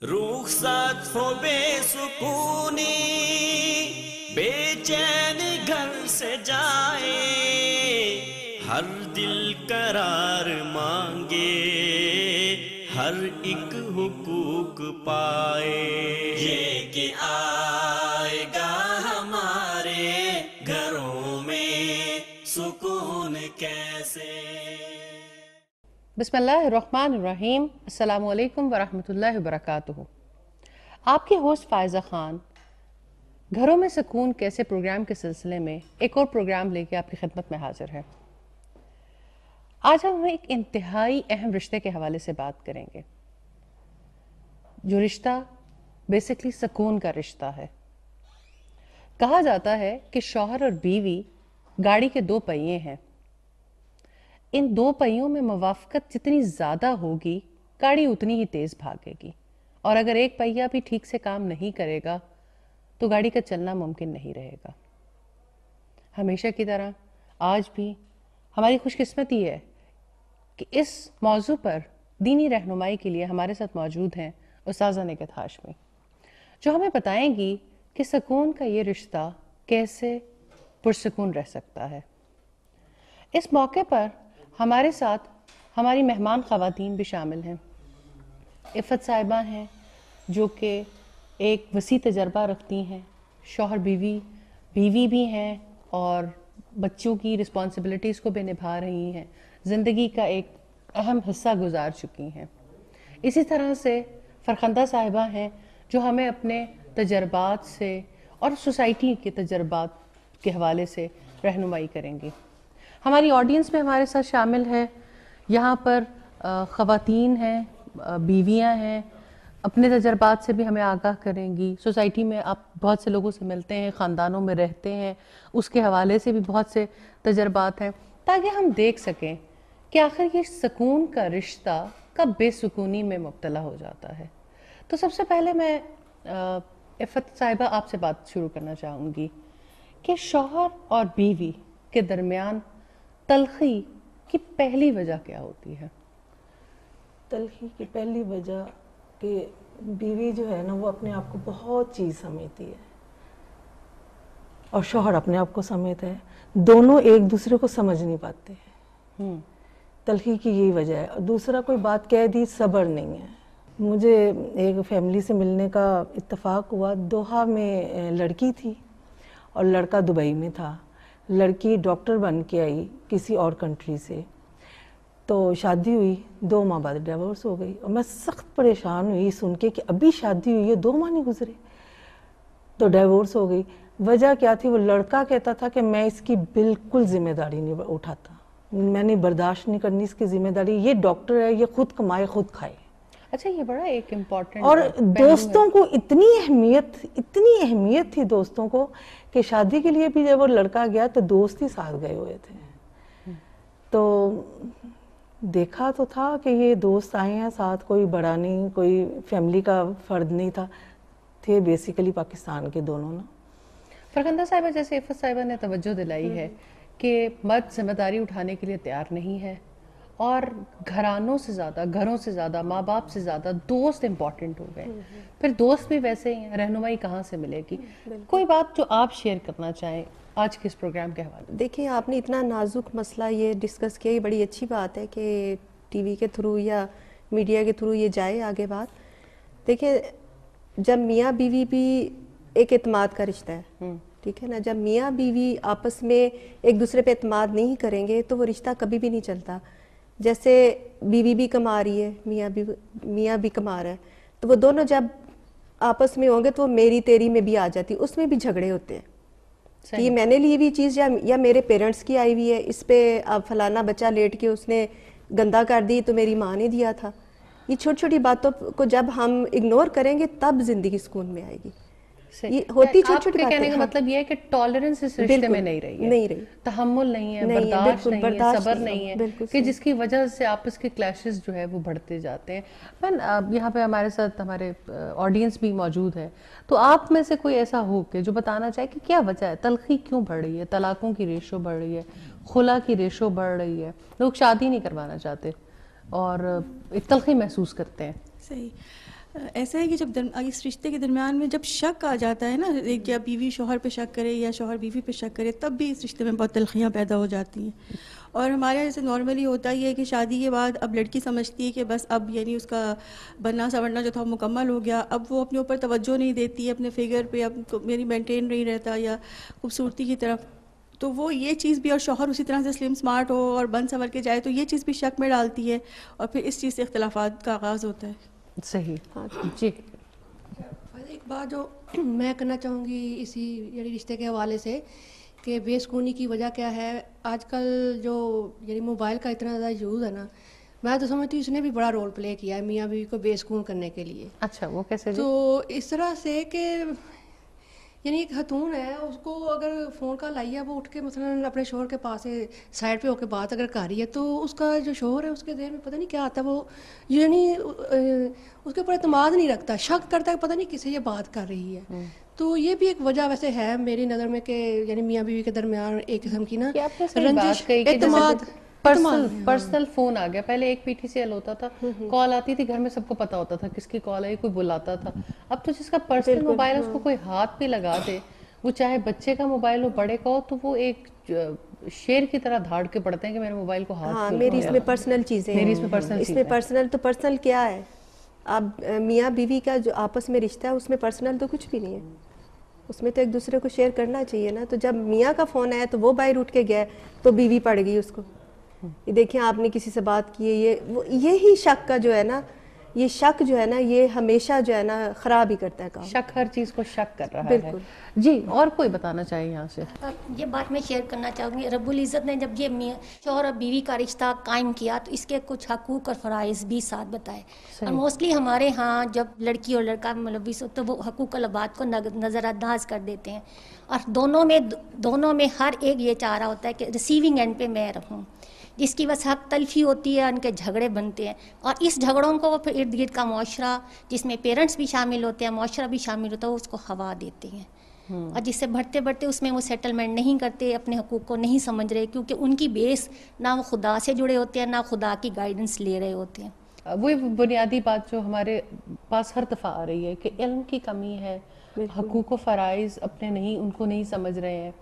رخصت ہو بے سکونی بے چین گھر سے جائے، ہر دل قرار مانگے، ہر ایک حقوق پائے، یہ کہ آئے گا ہمارے گھروں میں سکون کیسے۔ بسم اللہ الرحمن الرحیم۔ السلام علیکم ورحمۃ اللہ وبرکاتہ۔ آپ کی ہوسٹ فائزہ خان گھروں میں سکون کیسے پروگرام کے سلسلے میں ایک اور پروگرام لے کے آپ کی خدمت میں حاضر ہے۔ آج ہم ایک انتہائی اہم رشتے کے حوالے سے بات کریں گے، جو رشتہ بیسکلی سکون کا رشتہ ہے۔ کہا جاتا ہے کہ شوہر اور بیوی گاڑی کے دو پہیے ہیں، ان دو پہیوں میں موافقت جتنی زیادہ ہوگی گاڑی اتنی ہی تیز بھاگے گی، اور اگر ایک پہیہ بھی ٹھیک سے کام نہیں کرے گا تو گاڑی کا چلنا ممکن نہیں رہے گا۔ ہمیشہ کی طرح آج بھی ہماری خوش قسمتی ہے کہ اس موضوع پر دینی رہنمائی کے لیے ہمارے ساتھ موجود ہیں استاذہ نکہت ہاشمی، جو ہمیں بتائیں گی کہ سکون کا یہ رشتہ کیسے پرسکون رہ سکتا ہے۔ اس موقع پر ہمارے ساتھ ہماری مہمان خواتین بھی شامل ہیں۔ عفت صاحبہ ہیں جو کہ ایک وسیع تجربہ رکھتی ہیں، شوہر بیوی بھی ہیں اور بچوں کی رسپانسبلٹیز کو بھی نبھا رہی ہیں، زندگی کا ایک اہم حصہ گزار چکی ہیں۔ اسی طرح سے فرخندہ صاحبہ ہیں جو ہمیں اپنے تجربات سے اور سوسائٹی کے تجربات کے حوالے سے رہنمائی کریں گی۔ ہماری آڈینس میں ہمارے ساتھ شامل ہے، یہاں پر خواتین ہیں، بیویاں ہیں، اپنے تجربات سے بھی ہمیں آگاہ کریں گی۔ سوسائٹی میں آپ بہت سے لوگوں سے ملتے ہیں، خاندانوں میں رہتے ہیں، اس کے حوالے سے بھی بہت سے تجربات ہیں، تاکہ ہم دیکھ سکیں کہ آخر یہ سکون کا رشتہ کب بے سکونی میں مبتلا ہو جاتا ہے۔ تو سب سے پہلے میں عفت صاحبہ آپ سے بات شروع کرنا چاہوں گی کہ شوہر اور بیوی کے درمیان تلخی کی پہلی وجہ کیا ہوتی ہے؟ تلخی کی پہلی وجہ کہ بیوی جو ہے نا وہ اپنے آپ کو بہت چیز سمجھتی ہے اور شوہر اپنے آپ کو سمجھتا ہے، دونوں ایک دوسرے کو سمجھ نہیں پاتے ہیں۔ تلخی کی یہی وجہ ہے۔ دوسرا کوئی بات کہہ دی، صبر نہیں ہے۔ مجھے ایک فیملی سے ملنے کا اتفاق ہوا، دوحہ میں لڑکی تھی اور لڑکا دبئی میں تھا۔ لڑکی ڈاکٹر بن کے آئی کسی اور کنٹری سے، تو شادی ہوئی، 2 ماہ بعد ڈیورس ہو گئی، اور میں سخت پریشان ہوئی سن کے کہ ابھی شادی ہوئی ہے 2 ماہ نہیں گزرے تو ڈیورس ہو گئی۔ وجہ کیا تھی؟ وہ لڑکا کہتا تھا کہ میں اس کی بالکل ذمہ داری نہیں اٹھاتا، میں نے برداشت نہیں کرنی اس کی ذمہ داری، یہ ڈاکٹر ہے، یہ خود کمائے خود کھائے۔ اچھا، یہ بڑا ایک امپورٹنٹ اور دوستوں کو اتنی اہمیت تھی دوستوں کو کہ شادی کے لیے بھی جب وہ لڑکا گیا تو دوست ہی ساتھ گئے ہوئے تھے۔ تو دیکھا تو تھا کہ یہ دوست آئے ہیں ساتھ، کوئی بڑا نہیں، کوئی فیملی کا فرد نہیں تھا، تھے بیسیکلی پاکستان کے دونوں نا۔ فرخندہ صاحبہ، جیسے عفت صاحبہ نے توجہ دلائی ہے کہ مرد ذمہ داری اٹھانے کے لیے تیار نہیں ہے، اور گھروں سے زیادہ ماں باپ سے زیادہ دوست امپورٹنٹ ہو گئے، پھر دوست بھی ویسے ہی ہیں، رہنمائی کہاں سے ملے گی؟ کوئی بات جو آپ شیئر کرنا چاہیں آج کے اس پروگرام کے حوالے؟ دیکھیں، آپ نے اتنا نازک مسئلہ یہ ڈسکس کیا، یہ بڑی اچھی بات ہے کہ ٹی وی کے تھرو یا میڈیا کے تھرو یہ جائے آگے بات۔ دیکھیں، جب میاں بیوی بھی ایک اعتماد کا رشتہ ہے، ٹھیک ہے نا، جب میاں بیوی آپس میں ایک دوسرے پہ اعتماد نہیں کریں گے تو وہ رشتہ کبھی بھی نہیں چلتا۔ جیسے بیوی بھی کما رہی ہے، میاں بھی کما رہا ہے، تو وہ دونوں جب آپس میں ہوں گے تو وہ میری تیری میں بھی آ جاتی، اس میں بھی جھگڑے ہوتے ہیں کہ یہ میں نے لی ہوئی چیز یا میرے پیرنٹس کی آئی ہوئی ہے، اس پہ اب فلانا بچہ لیٹ کے اس نے گندا کر دی تو میری ماں نے دیا تھا۔ یہ چھوٹی چھوٹی باتوں کو جب ہم اگنور کریں گے تب زندگی سکون میں آئے گی۔ یہ ہوتی چھوٹی چھوٹی باتیں۔ کہنے کا مطلب یہ ہے کہ ٹالرنس اس رشتے میں نہیں رہی ہے، تحمل نہیں ہے، برداشت نہیں ہے، صبر نہیں ہے، کہ جس کی وجہ سے آپس کے کلیشز جو ہے وہ بڑھتے جاتے ہیں۔ یہاں پہ ہمارے ساتھ ہمارے آڈینس بھی موجود ہے، تو آپ میں سے کوئی ایسا ہو کہ جو بتانا چاہے کہ کیا وجہ ہے، تلخی کیوں بڑھ رہی ہے، طلاقوں کی ریشو بڑھ رہی ہے، خلا کی ریشو بڑھ رہی ہے، لوگ شادی نہیں کروانا چاہتے اور ایک تلخی محسوس کرتے ہیں؟ صحیح۔ ایسا ہے کہ جب اس رشتے کے درمیان میں جب شک آ جاتا ہے نا، یا بیوی شوہر پہ شک کرے یا شوہر بیوی پہ شک کرے، تب بھی اس رشتے میں بہت تلخیاں پیدا ہو جاتی ہیں. اور ہمارے جیسے نارملی ہوتا ہی ہے کہ شادی کے بعد اب لڑکی سمجھتی ہے کہ بس اب یعنی اس کا بننا سنورنا جو تھا مکمل ہو گیا، اب وہ اپنے اوپر توجہ نہیں دیتی ہے، اپنے فگر پہ اب میری مینٹین نہیں رہتا یا خوبصورتی کی طرف. تو وہ یہ چیز بھی، اور شوہر اسی طرح سے سلم سمارٹ ہو اور بن سنور کے جائے، تو یہ چیز بھی شک میں ڈالتی ہے، اور پھر اس چیز سے اختلافات کا آغاز ہوتا ہے. صحیح. جی ایک بات جو میں کرنا چاہوں گی اسی یعنی رشتے کے حوالے سے، کہ بے سکونی کی وجہ کیا ہے. آج کل جو یعنی موبائل کا اتنا زیادہ یوز ہے نا، میں تو سمجھتی ہوں اس نے بھی بڑا رول پلے کیا ہے میاں بیوی کو بے سکون کرنے کے لیے. اچھا وہ کیسے؟ تو اس طرح سے کہ یعنی ایک خاتون ہے، اس کو اگر فون کال آئی ہے، وہ اٹھ کے مثلاً اپنے شوہر کے پاس سے سائڈ پہ ہو کے بات اگر کر رہی ہے، تو اس کا جو شوہر ہے اس کے ذہن میں پتہ نہیں کیا آتا ہے، وہ یعنی اس کے اوپر اعتماد نہیں رکھتا، شک کرتا ہے پتہ نہیں کسے یہ بات کر رہی ہے. تو یہ بھی ایک وجہ ویسے ہے میری نظر میں کہ یعنی میاں بیوی کے درمیان ایک قسم کی نا رنجش، اعتماد. پرسنل فون آ گیا. پہلے ایک PTCL ہوتا تھا، کال آتی تھی گھر میں سب کو پتا ہوتا تھا کس کی کال ہے، کوئی بلاتا تھا. اب تو جس کا پرسنل موبائل ہے اس کو کوئی ہاتھ بھی لگا دے، وہ چاہے بچے کا موبائل ہو بڑے کا ہو، تو وہ ایک شیر کی طرح دھاڑ کے پڑتے ہیں کہ میرے موبائل کو ہاتھ. ہاں میری اس میں پرسنل چیزیں ہیں، اس میں پرسنل تو پرسنل کیا ہے؟ اب میاں بیوی کا جو آپس میں رشتہ ہے اس میں پرسنل تو کچھ بھی نہیں ہے، اس میں تو ایک دوسرے کو شیئر کرنا چاہیے نا. تو جب میاں کا فون آیا تو وہ باہر اٹھ کے گیا تو بیوی پڑ گئی اس کو، یہ دیکھیں آپ نے کسی سے بات کی ہے. یہی شک کا جو ہے نا، یہ شک جو ہے نا، یہ ہمیشہ جو ہے نا خراب ہی کرتا ہے کام. شک ہر چیز کو شک کر رہا ہے. جی اور کوئی بتانا چاہیے یہاں سے؟ یہ بات میں شیئر کرنا چاہوں گی. رب العزت نے جب یہ شوہر اور بیوی کا رشتہ قائم کیا تو اس کے کچھ حقوق اور فرائض بھی ساتھ بتائے. اور موسٹلی ہمارے ہاں جب لڑکی اور لڑکا ملوث ہو تو وہ حقوق العباد کو نظر انداز کر دیتے ہیں، اور دونوں میں ہر ایک یہ چاہ رہا ہوتا ہے کہ ریسیونگ اینڈ پہ میں رہوں، جس کی وجہ حق تلفی ہوتی ہے، ان کے جھگڑے بنتے ہیں. اور اس جھگڑوں کو وہ پھر ارد گرد کا معاشرہ جس میں پیرنٹس بھی شامل ہوتے ہیں، معاشرہ بھی شامل ہوتا ہے، اس کو ہوا دیتے ہیں. اور جس سے بڑھتے اس میں وہ سیٹلمنٹ نہیں کرتے، اپنے حقوق کو نہیں سمجھ رہے، کیونکہ ان کی بیس نہ وہ خدا سے جڑے ہوتے ہیں نہ خدا کی گائیڈنس لے رہے ہوتے ہیں. وہی بنیادی بات جو ہمارے پاس ہر دفعہ آ رہی ہے کہ علم کی کمی ہے، حقوق و فرائض اپنے ان کو نہیں سمجھ رہے ہیں.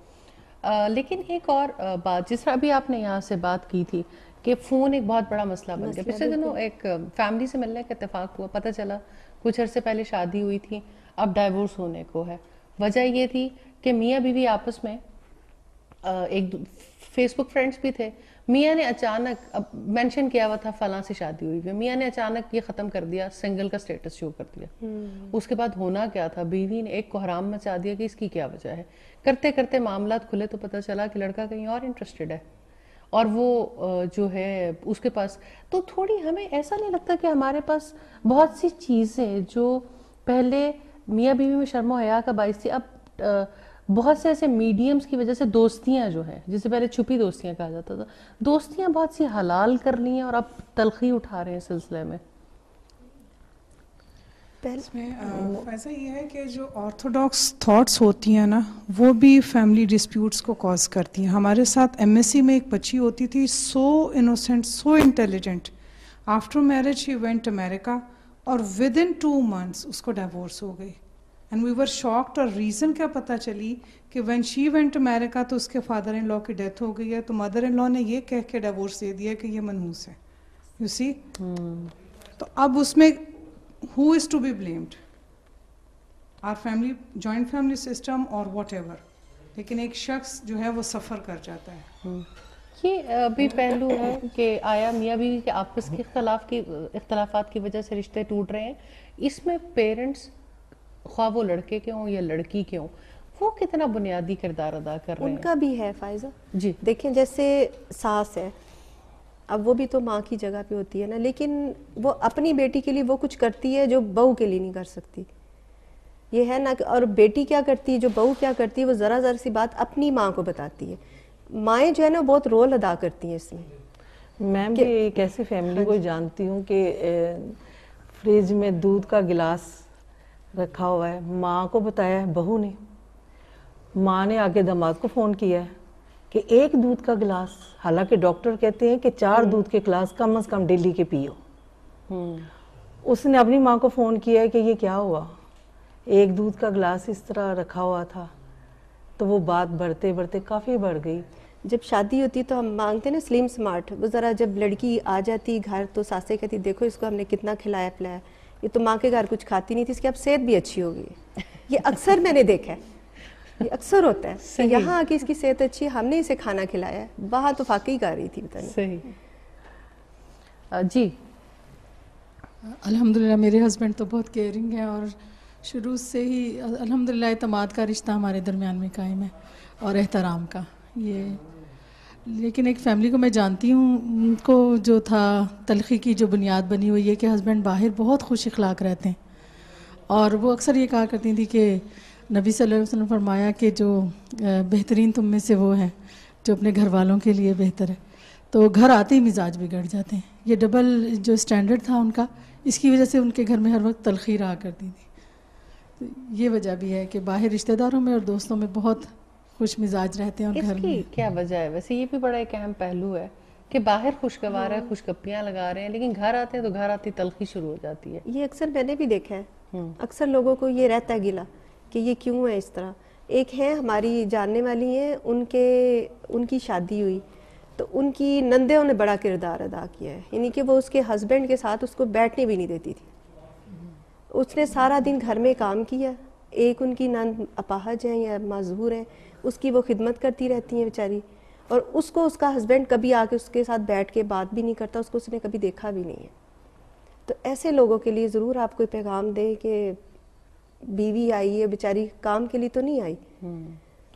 لیکن ایک اور بات جس طرح ابھی آپ نے یہاں سے بات کی تھی کہ فون ایک بہت بڑا مسئلہ بن گیا. پچھلے دنوں ایک فیملی سے ملنے کا اتفاق ہوا، پتہ چلا کچھ عرصے پہلے شادی ہوئی تھی، اب ڈائیورس ہونے کو ہے. وجہ یہ تھی کہ میاں بیوی آپس میں ایک فیس بک فرینڈس بھی تھے. میاں نے اچانک اب مینشن کیا ہوا تھا فلاں سے شادی ہوئی ہوئی، میاں نے اچانک یہ ختم کر دیا، سنگل کا سٹیٹس شو کر دیا. اس کے بعد ہونا کیا تھا، بیوی نے ایک کوہرام مچا دیا کہ اس کی کیا وجہ ہے. کرتے کرتے معاملات کھلے تو پتہ چلا کہ لڑکا کہیں اور انٹرسٹڈ ہے، اور وہ جو ہے اس کے پاس. تو تھوڑی ہمیں ایسا نہیں لگتا کہ ہمارے پاس بہت سی چیزیں جو پہلے میاں بیوی میں شرم و حیا کا باعث تھی، اب بہت سے ایسے میڈیمز کی وجہ سے دوستیاں جو ہیں، جسے پہلے چھپی دوستیاں کہا جاتا تھا، دوستیاں بہت سی حلال کر لی ہیں اور اب تلخی اٹھا رہے ہیں سلسلے میں. اس میں ایسا یہ ہے کہ جو آرتھوڈاکس تھاٹس ہوتی ہیں نا، وہ بھی فیملی ڈسپیوٹس کو کاز کرتی ہیں. ہمارے ساتھ MSc میں ایک بچی ہوتی تھی، so innocent, so intelligent. After marriage he went America, اور ود ان 2 months اس کو ڈیورس ہو گئی. And we were shocked. اور ریزن کیا پتہ چلی کہ وین شی وینٹ امیریکا تو اس کے فادر ان لا کی ڈیتھ ہو گئی ہے، تو مدر ان لا نے یہ کہہ کے ڈیورس دے دیا کہ یہ منحوس ہے. یو سی. تو اب اس میں who is to be blamed? Our family, joint family system or whatever. لیکن ایک شخص جو ہے وہ سفر کر جاتا ہے. یہ بھی پہلو ہے کہ آیا میاں بیوی کے آپس کے اختلافات کی وجہ سے رشتے ٹوٹ رہے ہیں. اس میں پیرنٹس خواہ وہ لڑکے کے ہوں یا لڑکی کے ہوں، وہ کتنا بنیادی کردار ادا کر رہے ہیں؟ ان کا بھی ہے فائزہ. جی دیکھیں جیسے ساس ہے، اب وہ بھی تو ماں کی جگہ پہ ہوتی ہے نا، لیکن وہ اپنی بیٹی کے لیے وہ کچھ کرتی ہے جو بہو کے لیے نہیں کر سکتی. یہ ہے نا. اور بیٹی کیا کرتی ہے، جو بہو کیا کرتی ہے، وہ ذرا سی بات اپنی ماں کو بتاتی ہے. مائیں جو ہے نا بہت رول ادا کرتی ہیں اس میں. میں بھی ایک ایسی فیملی کو جانتی ہوں کہ فریج میں دودھ کا گلاس رکھا ہوا ہے، ماں کو بتایا ہے بہو نے، ماں نے آگے داماد کو فون کیا ہے کہ 1 دودھ کا گلاس، حالانکہ ڈاکٹر کہتے ہیں کہ 4 دودھ کے گلاس کم از کم ڈیلی کے پیو. اس نے اپنی ماں کو فون کیا ہے کہ یہ کیا ہوا, ایک دودھ کا گلاس اس طرح رکھا ہوا تھا. تو وہ بات بڑھتے بڑھتے کافی بڑھ گئی. جب شادی ہوتی تو ہم مانگتے ہیں نا سلیم سمارٹ, وہ ذرا جب لڑکی آ جاتی گھر تو ساسیں کہتی دیکھو اس کو ہم نے کتنا کھلایا پلایا, یہ تو ماں کے گھر کچھ کھاتی نہیں تھی, اس کی اب صحت بھی اچھی ہو گئی ہے. یہ اکثر میں نے دیکھا ہے, یہ اکثر ہوتا ہے کہ یہاں آ کے اس کی صحت اچھی ہے, ہم نے اسے کھانا کھلایا ہے, وہاں تو فاقی کر رہی تھی. بتائیں. صحیح. جی الحمدللہ میرے ہسبینڈ تو بہت کیئرنگ ہیں اور شروع سے ہی الحمدللہ اعتماد کا رشتہ ہمارے درمیان میں قائم ہے اور احترام کا. یہ لیکن ایک فیملی کو میں جانتی ہوں, ان کو جو تھا تلخی کی جو بنیاد بنی ہوئی ہے کہ ہسبینڈ باہر بہت خوش اخلاق رہتے ہیں, اور وہ اکثر یہ کہا کرتی تھی کہ نبی صلی اللہ علیہ وسلم فرمایا کہ جو بہترین تم میں سے وہ ہے جو اپنے گھر والوں کے لیے بہتر ہے. تو گھر آتے ہی مزاج بگڑ جاتے ہیں. یہ ڈبل جو اسٹینڈرڈ تھا ان کا, اس کی وجہ سے ان کے گھر میں ہر وقت تلخی رہا کرتی تھی. یہ وجہ بھی ہے کہ باہر رشتہ داروں میں اور دوستوں میں بہت خوش مزاج رہتے ہیں, اور گھر میں کیا وجہ ہے؟ ویسے یہ بھی بڑا ایک اہم پہلو ہے کہ باہر خوشگوار ہے, خوش گپیاں لگا رہے ہیں, لیکن گھر آتے ہیں تو گھر آتی تلخی شروع ہو جاتی ہے. یہ اکثر میں نے بھی دیکھا ہے, اکثر لوگوں کو یہ رہتا ہے گلا کہ یہ کیوں ہے اس طرح. ایک ہے ہماری جاننے والی ہیں, ان کی شادی ہوئی تو ان کی نندوں نے بڑا کردار ادا کیا ہے, یعنی کہ وہ اس کے ہسبینڈ کے ساتھ اس کو بیٹھنے بھی نہیں دیتی تھی. اس نے سارا دن گھر میں کام کیا. ایک ان کی نند اپاہج ہیں یا معذور ہیں, اس کی وہ خدمت کرتی رہتی ہیں بیچاری, اور اس کو اس کا ہسبینڈ کبھی آ کے اس کے ساتھ بیٹھ کے بات بھی نہیں کرتا, اس کو اس نے کبھی دیکھا بھی نہیں ہے. تو ایسے لوگوں کے لیے ضرور آپ کوئی پیغام دیں کہ بیوی آئی ہے بیچاری, کام کے لیے تو نہیں آئی,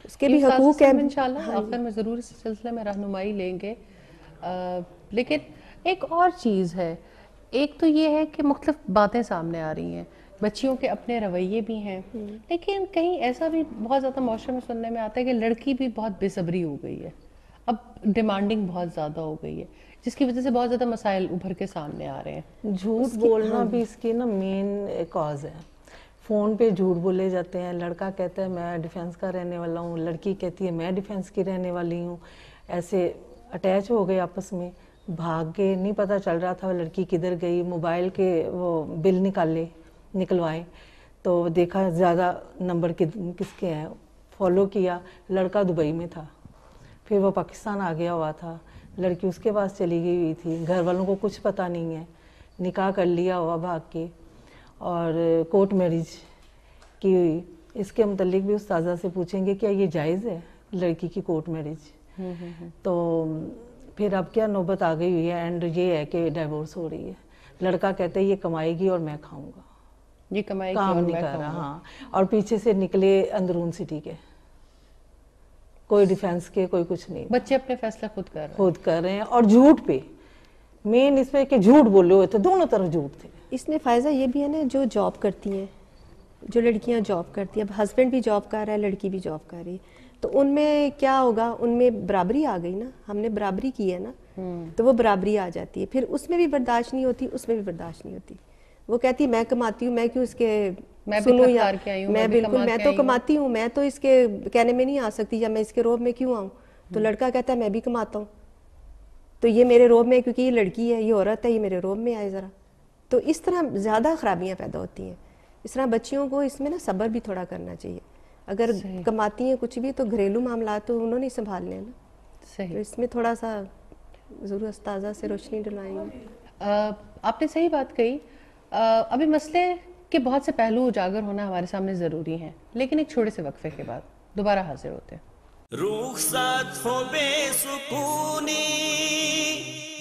اس کے بھی حقوق ہیں. انشاءاللہ آخر میں ضرور اس سلسلے میں رہنمائی لیں گے. لیکن ایک اور چیز ہے, ایک تو یہ ہے کہ مختلف باتیں سامنے آ رہی ہیں, بچیوں کے اپنے رویے بھی ہیں, لیکن کہیں ایسا بھی بہت زیادہ معاشرے میں سننے میں آتا ہے کہ لڑکی بھی بہت بے صبری ہو گئی ہے, اب ڈیمانڈنگ بہت زیادہ ہو گئی ہے, جس کی وجہ سے بہت زیادہ مسائل ابھر کے سامنے آ رہے ہیں. جھوٹ بولنا بھی اس کی نا مین کاز ہے. فون پہ جھوٹ بولے جاتے ہیں, لڑکا کہتا ہے میں ڈیفینس کا رہنے والا ہوں, لڑکی کہتی ہے میں ڈیفینس کی رہنے والی ہوں, ایسے اٹیچ ہو گئے آپس میں, بھاگ کے نہیں پتہ چل رہا تھا لڑکی کدھر گئی. موبائل کے وہ بل نکلوائے تو دیکھا زیادہ نمبر کس کے ہیں, فالو کیا, لڑکا دبئی میں تھا, پھر وہ پاکستان آ گیا ہوا تھا, لڑکی اس کے پاس چلی گئی ہوئی تھی, گھر والوں کو کچھ پتہ نہیں ہے, نکاح کر لیا ہوا بھاگ کے, اور کورٹ میرج کی ہوئی. اس کے متعلق بھی استاذہ سے پوچھیں گے کیا یہ جائز ہے لڑکی کی کورٹ میرج. تو پھر اب کیا نوبت آ گئی ہوئی ہے, اینڈ یہ ہے کہ ڈائیورس ہو رہی ہے. لڑکا کہتا ہے یہ کمائے گی اور میں کھاؤں گا, یہ کمائے کام نہیں کر رہا. ہاں, اور پیچھے سے نکلے اندرون سٹی کے, کوئی ڈیفینس کے, کوئی کچھ نہیں. بچے اپنے فیصلے خود کر رہے ہیں, اور جھوٹ پہ مین اس پہ کہ جھوٹ بولے ہوئے تھے, دونوں طرف جھوٹ تھے. اس میں فائزہ یہ بھی ہے نا, جو جاب کرتی ہیں, جو لڑکیاں جاب کرتی ہیں, اب ہسبینڈ بھی جاب کر رہا ہے, لڑکی بھی جاب کر رہی ہے, تو ان میں کیا ہوگا, ان میں برابری آ گئی نا, ہم نے برابری کی ہے نا, تو وہ برابری آ جاتی ہے. پھر اس میں بھی برداشت نہیں ہوتی, اس میں بھی برداشت نہیں ہوتی. وہ کہتی میں کماتی ہوں, میں کیوں اس کے سنوں, یا میں بالکل میں تو کماتی ہوں, میں تو اس کے کہنے میں نہیں آ سکتی, یا میں اس کے روب میں کیوں آؤں. تو لڑکا کہتا ہے میں بھی کماتا ہوں, تو یہ میرے روب میں, کیونکہ یہ لڑکی ہے, یہ عورت ہے, یہ میرے روب میں آئے ذرا. تو اس طرح زیادہ خرابیاں پیدا ہوتی ہیں. اس طرح بچیوں کو اس میں نا صبر بھی تھوڑا کرنا چاہیے. اگر کماتی ہیں کچھ بھی تو گھریلو معاملات تو انہوں نے سنبھالنے ہیں نا. تو اس میں تھوڑا سا ضرور استاذہ سے روشنی ڈلائیں گے. آپ نے صحیح بات کہی. ابھی مسئلے کے بہت سے پہلو اجاگر ہونا ہمارے سامنے ضروری ہیں, لیکن ایک چھوٹے سے وقفے کے بعد دوبارہ حاضر ہوتے ہیں. رخصت ہو بے سکونی,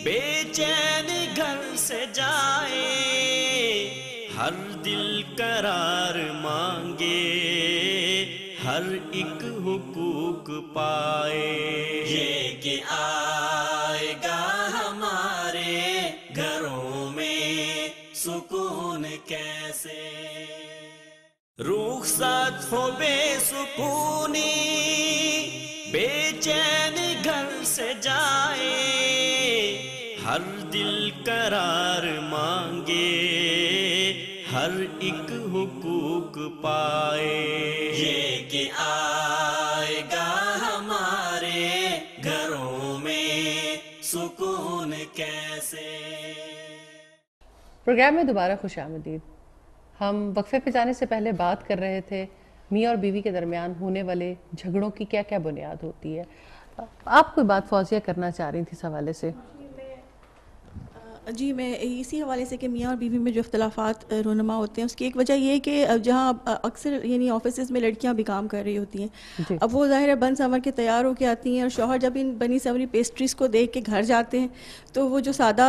بے چین گھر سے جائے, ہر دل قرار مانگے, ہر ایک حقوق پائے. یہ کہ آئے گا ہمارے گھروں میں سکون کیسے. رخصت ہو بے سکونی, بے چین گھر سے جائے, ہر دل قرار مانگے, ہر ایک حقوق پائے. یہ کہ آئے گا ہمارے گھروں میں سکون کیسے. پروگرام میں دوبارہ خوش آمدید. ہم وقفے پہ جانے سے پہلے بات کر رہے تھے میاں اور بیوی کے درمیان ہونے والے جھگڑوں کی کیا کیا بنیاد ہوتی ہے. آپ کوئی بات فوزیہ کرنا چاہ رہی تھی اس حوالے سے؟ جی میں اسی حوالے سے کہ میاں اور بیوی میں جو اختلافات رونما ہوتے ہیں اس کی ایک وجہ یہ ہے کہ جہاں اکثر یعنی آفیسز میں لڑکیاں بھی کام کر رہی ہوتی ہیں, اب وہ ظاہر ہے بن سنور کے تیار ہو کے آتی ہیں, اور شوہر جب ان بنی سنوری پیسٹریز کو دیکھ کے گھر جاتے ہیں تو وہ جو سادہ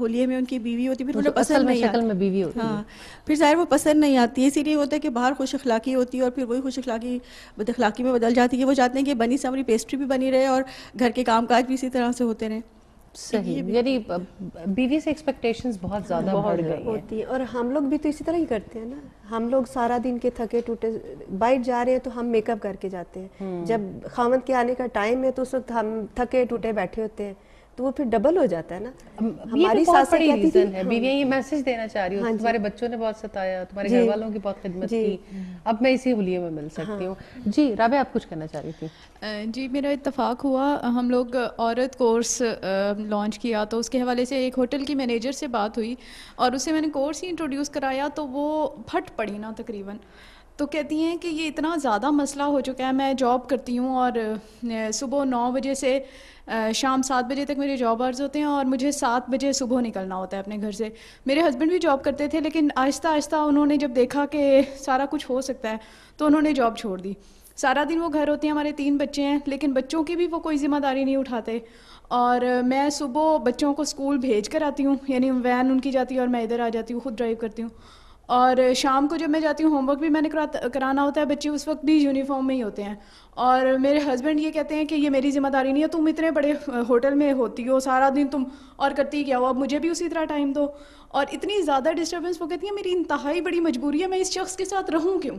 حلیے میں ان کی بیوی ہوتی ہے پھر انہیں پسند نہیں آتی. ہاں پھر ظاہر وہ پسند نہیں آتی ہے, اسی لیے ہوتا ہے کہ باہر خوش اخلاقی ہوتی ہے اور پھر وہی خوش اخلاقی بد اخلاقی میں بدل جاتی ہے. وہ چاہتے ہیں کہ بنی سنوری پیسٹری بھی بنی رہے اور گھر کے کام کاج بھی اسی طرح سے ہوتے رہیں. صحیح, یعنی بیوی سے ایکسپیکٹیشنز بہت زیادہ بڑھ گئی ہوتی ہیں, اور ہم لوگ بھی تو اسی طرح ہی کرتے ہیں نا. ہم لوگ سارا دن کے تھکے ٹوٹے بائٹ جا رہے ہیں تو ہم میک اپ کر کے جاتے ہیں, جب خاوند کے آنے کا ٹائم ہے تو اس وقت ہم تھکے ٹوٹے بیٹھے ہوتے ہیں, تو وہ پھر ڈبل ہو جاتا ہے نا. ہماری ساس بڑی ریزن ہے, بیویاں یہ میسج دینا چاہ رہی ہوں تمہارے بچوں نے بہت ستایا, تمہارے گھر والوں کی بہت خدمت کی, اب میں اسی حلیے میں مل سکتی ہوں. جی رابعہ آپ کچھ کہنا چاہ رہی تھی؟ جی میرا اتفاق ہوا, ہم لوگ عورت کورس لانچ کیا تو اس کے حوالے سے ایک ہوٹل کی مینیجر سے بات ہوئی اور اسے میں نے کورس ہی انٹروڈیوس کرایا تو وہ پھٹ پڑی نا تقریباً. تو کہتی ہیں کہ یہ اتنا زیادہ مسئلہ ہو چکا ہے, میں جاب کرتی ہوں اور صبح 9 بجے سے شام 7 بجے تک میرے جاب آورز ہوتے ہیں اور مجھے 7 بجے صبح نکلنا ہوتا ہے اپنے گھر سے. میرے ہسبینڈ بھی جاب کرتے تھے لیکن آہستہ آہستہ انہوں نے جب دیکھا کہ سارا کچھ ہو سکتا ہے تو انہوں نے جاب چھوڑ دی. سارا دن وہ گھر ہوتے ہیں, ہمارے 3 بچے ہیں لیکن بچوں کی بھی وہ کوئی ذمہ داری نہیں اٹھاتے, اور میں صبح بچوں کو اسکول بھیج کر آتی ہوں, یعنی وین ان کی جاتی ہے اور میں ادھر آ جاتی ہوں, خود ڈرائیو کرتی ہوں. اور شام کو جب میں جاتی ہوں ہوم ورک بھی میں نے کرانا ہوتا ہے, بچے اس وقت بھی یونیفارم میں ہی ہوتے ہیں. اور میرے ہسبینڈ یہ کہتے ہیں کہ یہ میری ذمہ داری نہیں ہے, تم اتنے بڑے ہوٹل میں ہوتی ہو سارا دن تم اور کرتی کیا ہو, اب مجھے بھی اسی طرح ٹائم دو. اور اتنی زیادہ ڈسٹربنس, وہ کہتی ہیں میری انتہائی بڑی مجبوری ہے, میں اس شخص کے ساتھ رہوں کیوں,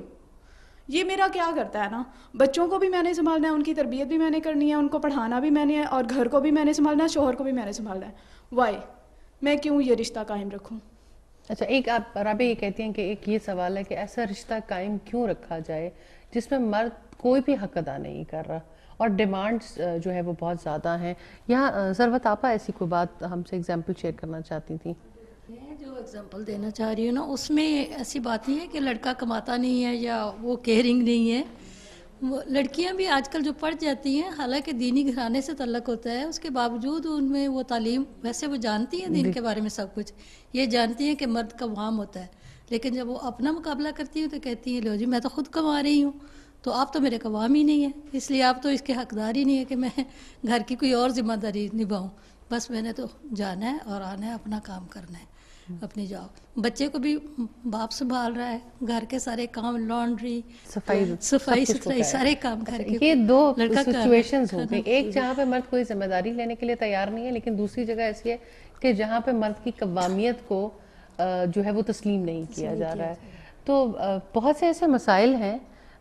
یہ میرا کیا کرتا ہے نا. بچوں کو بھی میں نے سنبھالنا ہے, ان کی تربیت بھی میں نے کرنی ہے, ان کو پڑھانا بھی میں نے, اور گھر کو بھی میں نے سنبھالنا ہے, شوہر کو بھی میں نے سنبھالنا ہے. وائی میں کیوں یہ رشتہ قائم رکھوں؟ اچھا, ایک آپ رابعہ یہ کہتی ہیں کہ ایک یہ سوال ہے کہ ایسا رشتہ قائم کیوں رکھا جائے جس میں مرد کوئی بھی حق ادا نہیں کر رہا اور ڈیمانڈز جو ہے وہ بہت زیادہ ہیں. یہاں ثروت آپا ایسی کوئی بات ہم سے ایگزامپل شیئر کرنا چاہتی تھیں؟ میں جو ایگزامپل دینا چاہ رہی ہوں نا, اس میں ایسی بات نہیں ہے کہ لڑکا کماتا نہیں ہے یا وہ کیئرنگ نہیں ہے. وہ لڑکیاں بھی آج کل جو پڑھ جاتی ہیں, حالانکہ دینی گھرانے سے تعلق ہوتا ہے, اس کے باوجود ان میں وہ تعلیم, ویسے وہ جانتی ہیں دین کے بارے میں سب کچھ, یہ جانتی ہیں کہ مرد قوام ہوتا ہے, لیکن جب وہ اپنا مقابلہ کرتی ہیں تو کہتی ہیں لو جی میں تو خود کما رہی ہوں, تو آپ تو میرے قوام ہی نہیں ہیں, اس لیے آپ تو اس کے حقدار ہی نہیں ہے کہ میں گھر کی کوئی اور ذمہ داری نبھاؤں. بس میں نے تو جانا ہے اور آنا ہے, اپنا کام کرنا ہے, اپنی جاب. بچے کو بھی باپ سنبھال رہا ہے, گھر کے سارے کام, لانڈری, صفائی ستھرائی, سارے کام کر کے. یہ دو سچویشنز ہو گئی, ایک جہاں پہ مرد کوئی ذمہ داری لینے کے لیے تیار نہیں ہے, لیکن دوسری جگہ ایسی ہے کہ جہاں پہ مرد کی قوامیت کو جو ہے وہ تسلیم نہیں کیا جا رہا ہے. تو بہت سے ایسے مسائل ہیں,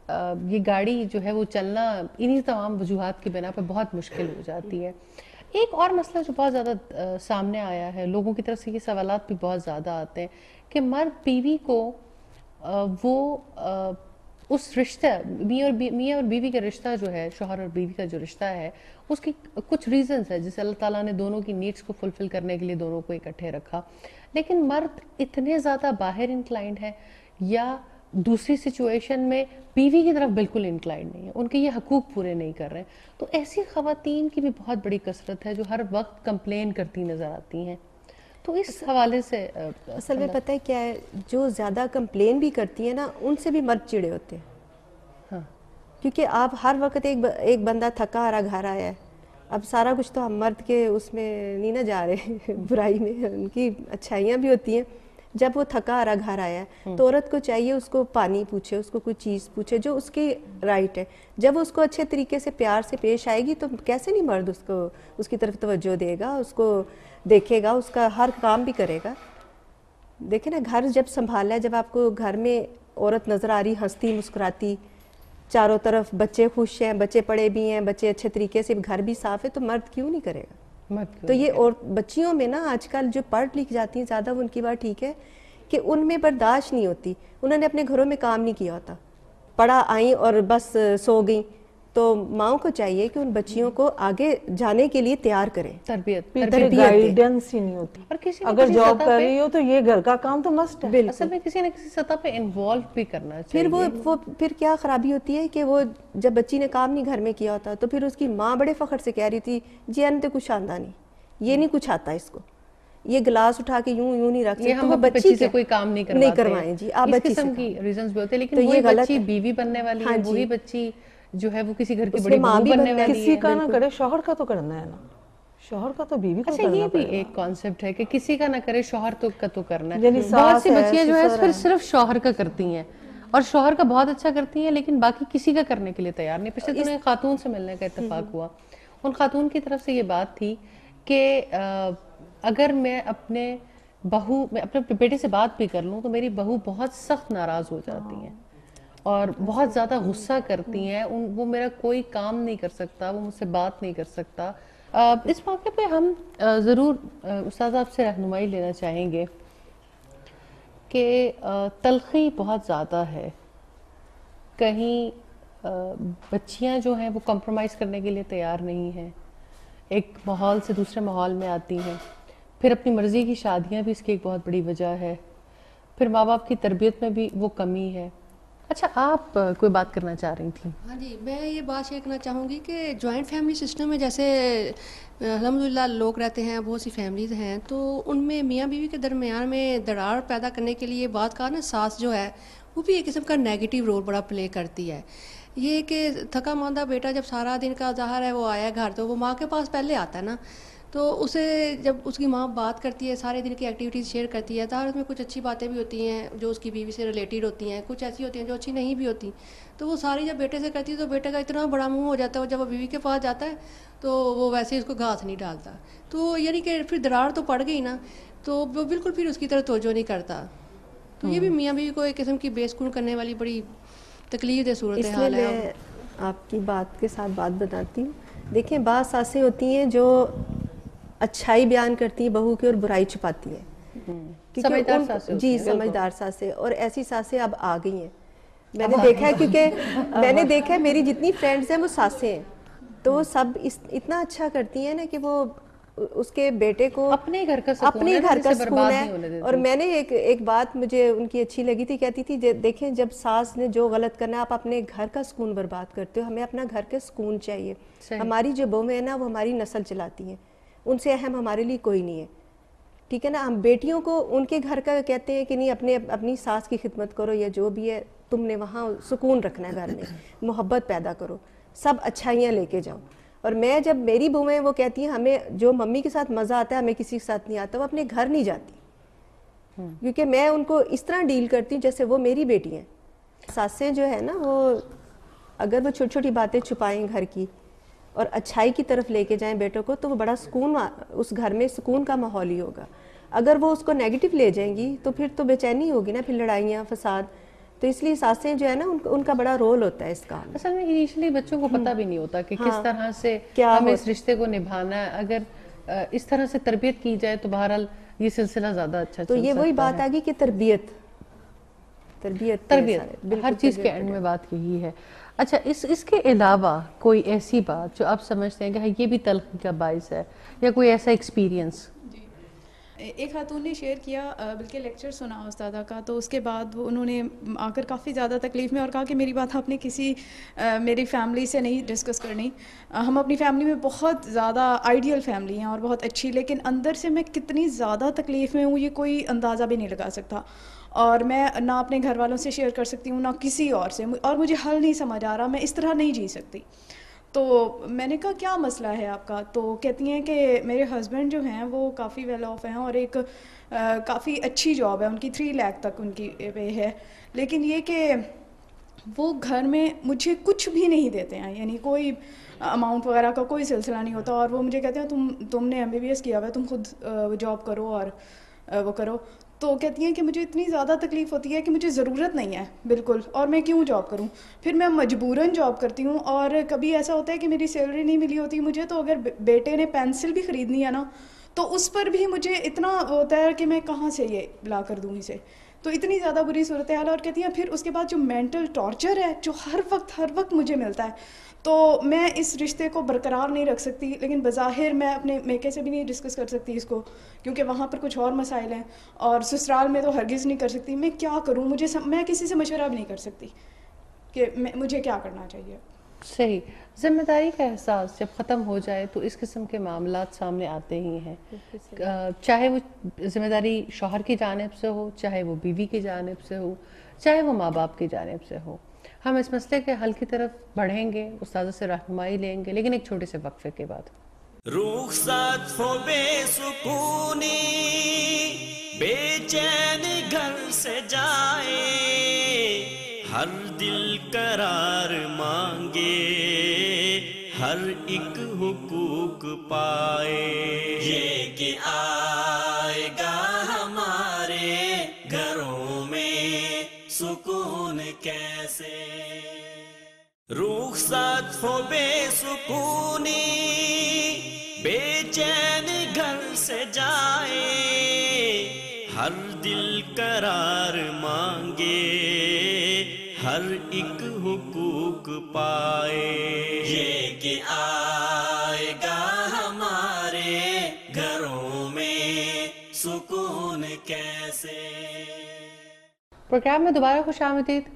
یہ گاڑی جو ہے وہ چلنا انہی تمام وجوہات کی بنا پہ بہت مشکل ہو جاتی ہے. ایک اور مسئلہ جو بہت زیادہ سامنے آیا ہے, لوگوں کی طرف سے یہ سوالات بھی بہت زیادہ آتے ہیں کہ مرد بیوی کو وہ اس رشتہ, میاں اور بیوی کا رشتہ جو ہے, شوہر اور بیوی کا جو رشتہ ہے, اس کی کچھ ریزنز ہے جسے اللہ تعالیٰ نے دونوں کی نیڈس کو فلفل کرنے کے لیے دونوں کو اکٹھے رکھا, لیکن مرد اتنے زیادہ باہر انکلائنڈ ہے یا دوسری سچویشن میں بیوی کی طرف بالکل انکلائنڈ نہیں ہے, ان کے یہ حقوق پورے نہیں کر رہے. تو ایسی خواتین کی بھی بہت بڑی کثرت ہے جو ہر وقت کمپلین کرتی نظر آتی ہیں. تو اس حوالے سے اصل میں پتہ ہے کیا ہے, جو زیادہ کمپلین بھی کرتی ہیں نا, ان سے بھی مرد چڑے ہوتے ہیں. ہاں, کیونکہ آپ ہر وقت ایک بندہ تھکا ہارا گھر آیا ہے, اب سارا کچھ تو ہم مرد کے اس میں نہیں نہ جا رہے برائی میں, ان کی اچھائیاں بھی ہوتی ہیں. جب وہ تھکا ہارا گھر آیا ہے تو عورت کو چاہیے اس کو پانی پوچھے, اس کو کوئی چیز پوچھے جو اس کی رائٹ ہے. جب وہ اس کو اچھے طریقے سے پیار سے پیش آئے گی تو کیسے نہیں مرد اس کی طرف توجہ دے گا, اس کو دیکھے گا, اس کا ہر کام بھی کرے گا. دیکھیں نا, گھر جب سنبھالا ہے, جب آپ کو گھر میں عورت نظر آ رہی ہنستی مسکراتی, چاروں طرف بچے خوش ہیں, بچے پڑھے بھی ہیں, بچے اچھے طریقے سے, گھر بھی صاف ہے, تو مرد کیوں نہیں کرے گا؟ تو یہ اور بچیوں میں نا آج کل جو پڑھ لکھ جاتی ہیں زیادہ, وہ ان کی بات ٹھیک ہے کہ ان میں برداشت نہیں ہوتی, انہوں نے اپنے گھروں میں کام نہیں کیا ہوتا, پڑھا آئیں اور بس سو گئیں, تو ماؤں کو چاہیے کہ ان بچیوں کو آگے جانے کے لیے تیار کریں, تربیت گائیڈنس ہی نہیں ہوتی. اور کسی اگر جاب کر رہی ہو تو یہ گھر کا کام تو مسٹ ہے. اصل میں کسی نہ کسی سطح پہ انوالو بھی کرنا چاہیے. پھر وہ پھر کیا خرابی ہوتی ہے کہ وہ جب بچی نے کام نہیں گھر میں کیا ہوتا تو پھر اس کی ماں بڑے فخر سے کہہ رہی تھی جی ان تو کچھ آندہ نہیں, یہ نہیں کچھ آتا اس کو, یہ گلاس اٹھا کے یوں نہیں رکھ سکتے, ہم بچی سے کوئی کام نہیں کروائیں جی, آپ بچی قسم کی ریزنز بھی ہوتے ہیں. لیکن وہی بچی بیوی بننے والی ہے, وہی بچی جو ہے وہ کسی گھر کی بڑی بہو بننے والی ہے. کسی کا نہ کرے شوہر کا تو کرنا ہے نا, شوہر کا تو بیوی کا کرنا ہے. یہ بھی ایک کانسیپٹ ہے کہ کسی کا نہ کرے شوہر کا تو کرنا ہے. بہت سی بچیاں جو ہے پھر صرف شوہر کا کرتی ہیں اور شوہر کا بہت اچھا کرتی ہیں لیکن باقی کسی کا کرنے کے لیے تیار نہیں. پچھلے دنوں ایک خاتون سے ملنے کا اتفاق ہوا, ان خاتون کی طرف سے یہ بات تھی کہ اگر میں اپنے بیٹے سے بات بھی کر لوں تو میری بہو بہت سخت ناراض ہو جاتی ہیں اور بہت زیادہ غصہ کرتی ہیں, وہ میرا کوئی کام نہیں کر سکتا, وہ مجھ سے بات نہیں کر سکتا. اس موقع پہ ہم ضرور استاد آپ سے رہنمائی لینا چاہیں گے کہ تلخی بہت زیادہ ہے, کہیں بچیاں جو ہیں وہ کمپرومائز کرنے کے لیے تیار نہیں ہیں, ایک ماحول سے دوسرے ماحول میں آتی ہیں, پھر اپنی مرضی کی شادیاں بھی اس کی ایک بہت بڑی وجہ ہے, پھر ماں باپ کی تربیت میں بھی وہ کمی ہے. اچھا آپ کوئی بات کرنا چاہ رہی تھیں؟ ہاں جی, میں یہ بات شیئر کرنا چاہوں گی کہ جوائنٹ فیملی سسٹم میں جیسے الحمدللہ لوگ رہتے ہیں, بہت سی فیملیز ہیں, تو ان میں میاں بیوی کے درمیان میں دراڑ پیدا کرنے کے لیے بات کا نا ساس جو ہے وہ بھی ایک قسم کا نیگیٹو رول بڑا پلے کرتی ہے. یہ کہ تھکا ماندہ بیٹا جب سارا دن کا ظاہر ہے وہ آیا گھر تو وہ ماں کے پاس پہلے آتا ہے نا, تو اسے جب اس کی ماں بات کرتی ہے, سارے دن کی ایکٹیویٹیز شیئر کرتی ہے, ظاہر اس میں کچھ اچھی باتیں بھی ہوتی ہیں جو اس کی بیوی سے ریلیٹڈ ہوتی ہیں, کچھ ایسی ہوتی ہیں جو اچھی نہیں بھی ہوتی, تو وہ ساری جب بیٹے سے کرتی ہے تو بیٹے کا اتنا بڑا منہ ہو جاتا ہے, جب وہ بیوی کے پاس جاتا ہے تو وہ ویسے ہی اس کو گھاس نہیں ڈالتا, تو یعنی کہ پھر دراڑ تو پڑ گئی نا, تو وہ بالکل پھر اس کی طرف توجہ نہیں کرتا. تو یہ بھی میاں بیوی کو ایک قسم کی بے سکون کرنے والی بڑی تکلیف دہ صورت حال ہے. میں آپ کی بات کے ساتھ بات بتاتی ہوں. دیکھیں بعض ساسیں ہوتی ہیں جو اچھائی بیان کرتی ہیں بہو کی اور برائی چھپاتی ہیں, سمجھدار ساسیں, جی سمجھدار ساسیں, اور ایسی ساسیں اب آ گئی ہیں. میں نے دیکھا ہے کیونکہ میں نے دیکھا ہے میری جتنی فرینڈز ہیں وہ ساسیں ہیں, تو وہ سب اتنا اچھا کرتی ہیں نا کہ وہ اس کے بیٹے کو اپنے گھر کا سکون ہے. اور میں نے ایک بات مجھے ان کی اچھی لگی تھی, کہتی تھی دیکھیں جب ساس نے جو غلط کرنا ہے آپ اپنے گھر کا سکون برباد کرتے ہو, ہمیں اپنا گھر کا سکون چاہیے. ہماری جو بہویں ہیں نا وہ ہماری نسل چلاتی ہیں, ان سے اہم ہمارے لیے کوئی نہیں ہے, ٹھیک ہے نا. ہم بیٹیوں کو ان کے گھر کا کہتے ہیں کہ نہیں اپنی ساس کی خدمت کرو یا جو بھی ہے, تم نے وہاں سکون رکھنا ہے, گھر میں محبت پیدا کرو, سب اچھائیاں لے کے جاؤ. اور میں جب میری بہویں وہ کہتی ہیں ہمیں جو ممی کے ساتھ مزہ آتا ہے ہمیں کسی کے ساتھ نہیں آتا, وہ اپنے گھر نہیں جاتی, کیونکہ میں ان کو اس طرح ڈیل کرتی ہوں جیسے وہ میری بیٹی ہیں. ساسیں جو ہے نا وہ اگر وہ چھوٹی چھوٹی باتیں چھپائیں گھر کی اور اچھائی کی طرف لے کے جائیں بیٹوں کو, تو وہ بڑا سکون, اس گھر میں سکون کا ماحول ہی ہوگا. اگر وہ اس کو نیگیٹو لے جائیں گی تو پھر تو بے چینی ہوگی نا, پھر لڑائیاں فساد. تو اس لیے ساسیں جو ہے نا ان کا بڑا رول ہوتا ہے اس کا. اصل میں انیشلی بچوں کو پتہ بھی نہیں ہوتا کہ کس طرح سے ہمیں اس رشتے کو نبھانا ہے. اگر اس طرح سے تربیت کی جائے تو بہرحال یہ سلسلہ زیادہ اچھا چل سکتا ہے. تو یہ وہی بات آگی کہ تربیت ہر چیز کے اینڈ میں بات یہی ہے. اچھا اس کے علاوہ کوئی ایسی بات جو آپ سمجھتے ہیں کہ یہ بھی تلخی کا باعث ہے, یا کوئی ایسا ایکسپیرینس؟ ایک خاتون نے شیئر کیا, بلکہ لیکچر سنا استادہ کا, تو اس کے بعد وہ انہوں نے آ کر کافی زیادہ تکلیف میں اور کہا کہ میری بات آپ نے کسی میری فیملی سے نہیں ڈسکس کرنی. ہم اپنی فیملی میں بہت زیادہ آئیڈیل فیملی ہیں اور بہت اچھی, لیکن اندر سے میں کتنی زیادہ تکلیف میں ہوں یہ کوئی اندازہ بھی نہیں لگا سکتا, اور میں نہ اپنے گھر والوں سے شیئر کر سکتی ہوں نہ کسی اور سے, اور مجھے حل نہیں سمجھ آ رہا, میں اس طرح نہیں جی سکتی. تو میں نے کہا کیا مسئلہ ہے آپ کا؟ تو کہتی ہیں کہ میرے ہسبینڈ جو ہیں وہ کافی ویل آف ہیں اور ایک کافی اچھی جاب ہے ان کی, 3 لاکھ تک ان کی پے ہے, لیکن یہ کہ وہ گھر میں مجھے کچھ بھی نہیں دیتے ہیں, یعنی کوئی اماؤنٹ وغیرہ کا کوئی سلسلہ نہیں ہوتا, اور وہ مجھے کہتے ہیں تم نے MBBS کیا ہوا ہے, تم خود جاب کرو اور وہ کرو. تو کہتی ہیں کہ مجھے اتنی زیادہ تکلیف ہوتی ہے کہ مجھے ضرورت نہیں ہے بالکل, اور میں کیوں جاب کروں. پھر میں مجبوراً جاب کرتی ہوں, اور کبھی ایسا ہوتا ہے کہ میری سیلری نہیں ملی ہوتی مجھے, تو اگر بیٹے نے پینسل بھی خریدنی ہے نا تو اس پر بھی مجھے اتنا ہوتا ہے کہ میں کہاں سے یہ لا کر دوں اسے. تو اتنی زیادہ بری صورتحال. اور کہتی ہیں پھر اس کے بعد جو مینٹل ٹارچر ہے جو ہر وقت مجھے ملتا ہے, تو میں اس رشتے کو برقرار نہیں رکھ سکتی. لیکن بظاہر میں اپنے میکے سے بھی نہیں ڈسکس کر سکتی اس کو, کیونکہ وہاں پر کچھ اور مسائل ہیں, اور سسرال میں تو ہرگز نہیں کر سکتی. میں کیا کروں, میں کسی سے مشورہ بھی نہیں کر سکتی کہ مجھے کیا کرنا چاہیے. صحیح. ذمہ داری کا احساس جب ختم ہو جائے تو اس قسم کے معاملات سامنے آتے ہی ہیں, چاہے وہ ذمہ داری شوہر کی جانب سے ہو, چاہے وہ بیوی کی جانب سے ہو, چاہے وہ ماں باپ کی جانب سے ہو. ہم اس مسئلے کے حل کی طرف بڑھیں گے, استاذہ سے رہنمائی لیں گے, لیکن ایک چھوٹے سے وقفے کے بعد. رخصت ہو بے سکونی, بے چین گھر سے جائے, ہر دل قرار مانگے, ہر ایک حقوق پائے. یہ کہ آئے گا ہمارے گھروں میں سکون کیسے. رخصت ہو بے سکونی, بے چین گھر سے جائے, ہر دل قرار مانگے, ہر ایک حقوق پائے. یہ کہ آئے گا ہمارے گھروں میں سکون کیسے. پروگرام میں دوبارہ خوش آمدید.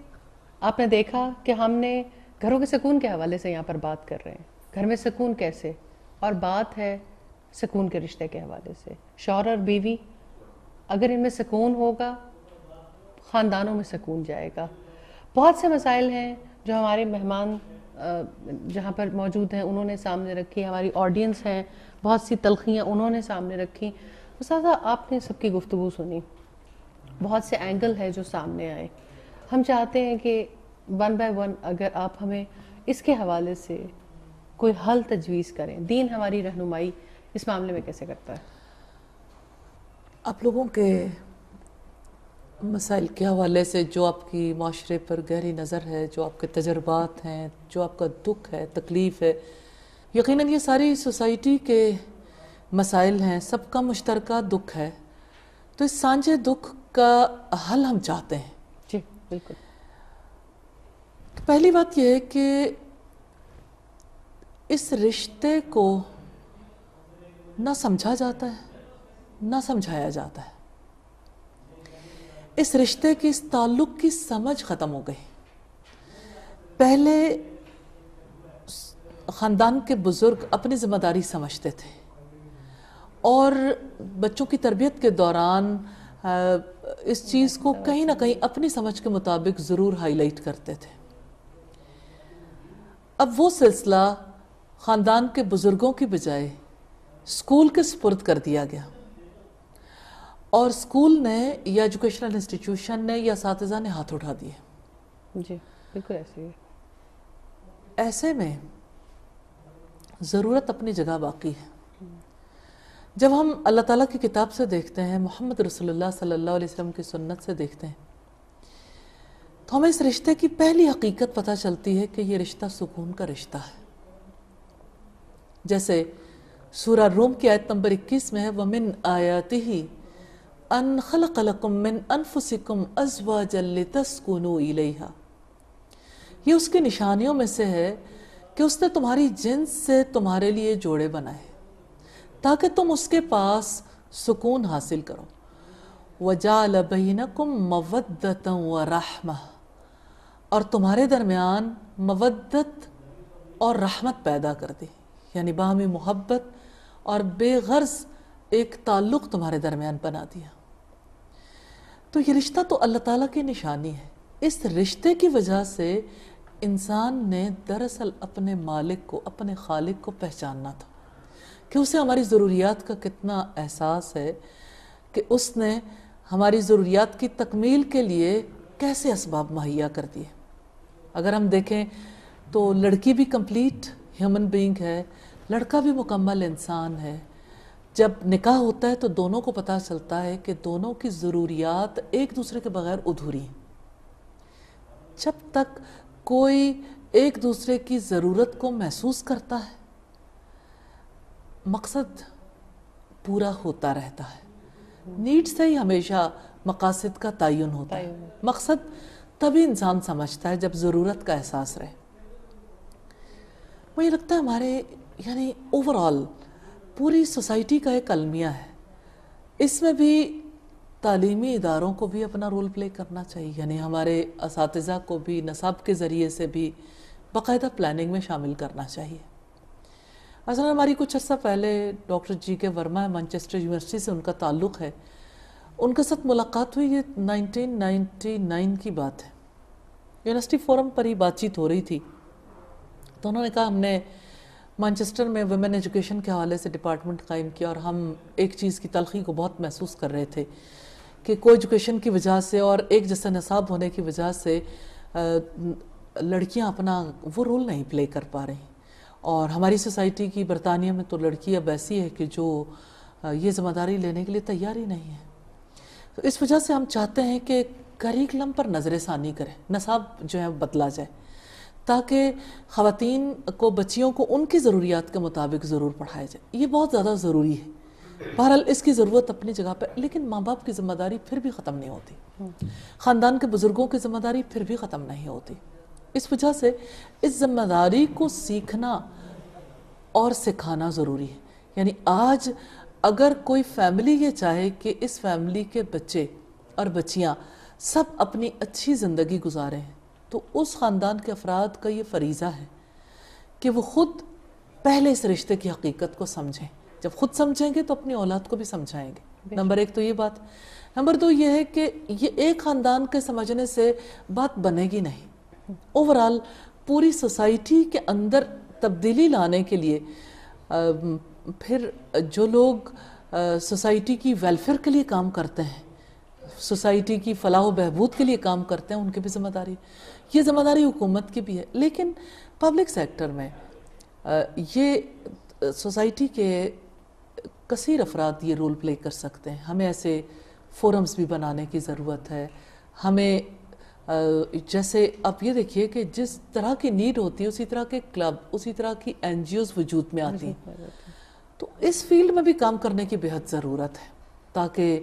آپ نے دیکھا کہ ہم نے گھروں کے سکون کے حوالے سے یہاں پر بات کر رہے ہیں, گھر میں سکون کیسے, اور بات ہے سکون کے رشتے کے حوالے سے. شوہر اور بیوی اگر ان میں سکون ہوگا, خاندانوں میں سکون جائے گا. بہت سے مسائل ہیں جو ہمارے مہمان جہاں پر موجود ہیں انہوں نے سامنے رکھی, ہماری آڈینس ہیں, بہت سی تلخیاں انہوں نے سامنے رکھی. استاذہ آپ نے سب کی گفتگو سنی, بہت سے اینگل ہے جو سامنے آئے. ہم چاہتے ہیں کہ ون بائی ون اگر آپ ہمیں اس کے حوالے سے کوئی حل تجویز کریں. دین ہماری رہنمائی اس معاملے میں کیسے کرتا ہے؟ آپ لوگوں کے مسائل کے حوالے سے جو آپ کی معاشرے پر گہری نظر ہے, جو آپ کے تجربات ہیں, جو آپ کا دکھ ہے, تکلیف ہے, یقیناً یہ ساری سوسائٹی کے مسائل ہیں, سب کا مشترکہ دکھ ہے. تو اس سانجھے دکھ کا حل ہم چاہتے ہیں. جی بالکل. پہلی بات یہ ہے کہ اس رشتے کو نہ سمجھا جاتا ہے نہ سمجھایا جاتا ہے. اس رشتے کی, اس تعلق کی سمجھ ختم ہو گئی. پہلے خاندان کے بزرگ اپنی ذمہ داری سمجھتے تھے اور بچوں کی تربیت کے دوران اس چیز کو کہیں نہ کہیں اپنی سمجھ کے مطابق ضرور ہائی لائٹ کرتے تھے. اب وہ سلسلہ خاندان کے بزرگوں کی بجائے اسکول کے سپرد کر دیا گیا, اور اسکول نے یا ایجوکیشنل انسٹیٹیوشن نے یا اساتذہ نے ہاتھ اٹھا دیے. جی بالکل ایسے ہی. ایسے میں ضرورت اپنی جگہ باقی ہے. جب ہم اللہ تعالیٰ کی کتاب سے دیکھتے ہیں, محمد رسول اللہ صلی اللہ علیہ وسلم کی سنت سے دیکھتے ہیں, تو ہمیں اس رشتے کی پہلی حقیقت پتہ چلتی ہے کہ یہ رشتہ سکون کا رشتہ ہے. جیسے سورہ روم کی آیت نمبر 21 میں ہے, وَمِنْ آیَاتِهِ أَنْ خَلَقَ لَكُم مِّنْ أَنفُسِكُمْ أَزْوَاجًا لِتَسْكُنُوا إِلَيْهَا. یہ اس کی نشانیوں میں سے ہے کہ اس نے تمہاری جنس سے تمہارے لیے جوڑے بنائے تاکہ تم اس کے پاس سکون حاصل کرو. وَجَعَلَ بَيْنَكُمْ مَوَدَّةً وَرَحْمَةً, اور تمہارے درمیان مودت اور رحمت پیدا کر دی, یعنی باہمی محبت اور بے غرض ایک تعلق تمہارے درمیان بنا دیا. تو یہ رشتہ تو اللہ تعالیٰ کی نشانی ہے. اس رشتے کی وجہ سے انسان نے دراصل اپنے مالک کو, اپنے خالق کو پہچاننا تھا کہ اسے ہماری ضروریات کا کتنا احساس ہے, کہ اس نے ہماری ضروریات کی تکمیل کے لیے کیسے اسباب مہیا کر دیے. اگر ہم دیکھیں تو لڑکی بھی کمپلیٹ ہیومن بینگ ہے, لڑکا بھی مکمل انسان ہے. جب نکاح ہوتا ہے تو دونوں کو پتہ چلتا ہے کہ دونوں کی ضروریات ایک دوسرے کے بغیر ادھوری ہیں. جب تک کوئی ایک دوسرے کی ضرورت کو محسوس کرتا ہے, مقصد پورا ہوتا رہتا ہے. نیڈ سے ہی ہمیشہ مقاصد کا تعین ہوتا ہے. مقصد تبھی انسان سمجھتا ہے جب ضرورت کا احساس رہے. مجھے لگتا ہے ہمارے یعنی اوور آل پوری سوسائٹی کا ایک المیہ ہے. اس میں بھی تعلیمی اداروں کو بھی اپنا رول پلے کرنا چاہیے. یعنی ہمارے اساتذہ کو بھی نصاب کے ذریعے سے بھی باقاعدہ پلاننگ میں شامل کرنا چاہیے. اصل ہماری کچھ عرصہ پہلے ڈاکٹر جی کے ورما مانچسٹر یونیورسٹی سے ان کا تعلق ہے. ان کے ساتھ ملاقات ہوئی, یہ 1999 کی بات ہے. یونیورسٹی فورم پر ہی بات چیت ہو رہی تھی تو انہوں نے کہا ہم نے مانچسٹر میں ویمن ایجوکیشن کے حوالے سے ڈپارٹمنٹ قائم کیا اور ہم ایک چیز کی تلخی کو بہت محسوس کر رہے تھے کہ کو ایجوکیشن کی وجہ سے اور ایک جیسا نصاب ہونے کی وجہ سے لڑکیاں اپنا وہ رول نہیں پلے کر پا رہی. اور ہماری سوسائٹی کی برطانیہ میں تو لڑکی اب ایسی ہے کہ جو یہ ذمہ داری لینے کے لیے تیار ہی نہیں ہے. تو اس وجہ سے ہم چاہتے ہیں کہ کریکلم پر نظر ثانی کریں, نصاب جو ہے بدلا جائے تاکہ خواتین کو, بچیوں کو ان کی ضروریات کے مطابق ضرور پڑھایا جائے. یہ بہت زیادہ ضروری ہے. بہرحال اس کی ضرورت اپنی جگہ پہ, لیکن ماں باپ کی ذمہ داری پھر بھی ختم نہیں ہوتی, خاندان کے بزرگوں کی ذمہ داری پھر بھی ختم نہیں ہوتی. اس وجہ سے اس ذمہ داری کو سیکھنا اور سکھانا ضروری ہے. یعنی آج اگر کوئی فیملی یہ چاہے کہ اس فیملی کے بچے اور بچیاں سب اپنی اچھی زندگی گزاریں تو اس خاندان کے افراد کا یہ فریضہ ہے کہ وہ خود پہلے اس رشتے کی حقیقت کو سمجھیں. جب خود سمجھیں گے تو اپنی اولاد کو بھی سمجھائیں گے. نمبر 1 تو یہ بات. نمبر 2 یہ ہے کہ یہ ایک خاندان کے سمجھنے سے بات بنے گی نہیں. اوورال پوری سوسائٹی کے اندر تبدیلی لانے کے لیے پھر جو لوگ سوسائٹی کی ویلفیئر کے لیے کام کرتے ہیں, سوسائٹی کی فلاح و بہبود کے لیے کام کرتے ہیں, ان کی بھی ذمہ داری, یہ ذمہ داری حکومت کی بھی ہے. لیکن پبلک سیکٹر میں یہ سوسائٹی کے کثیر افراد یہ رول پلے کر سکتے ہیں. ہمیں ایسے فورمز بھی بنانے کی ضرورت ہے. ہمیں جیسے آپ یہ دیکھیے کہ جس طرح کی نیڈ ہوتی ہے اسی طرح کے کلب, اسی طرح کی NGOs وجود میں آتی ہیں. تو اس فیلڈ میں بھی کام کرنے کی بہت ضرورت ہے تاکہ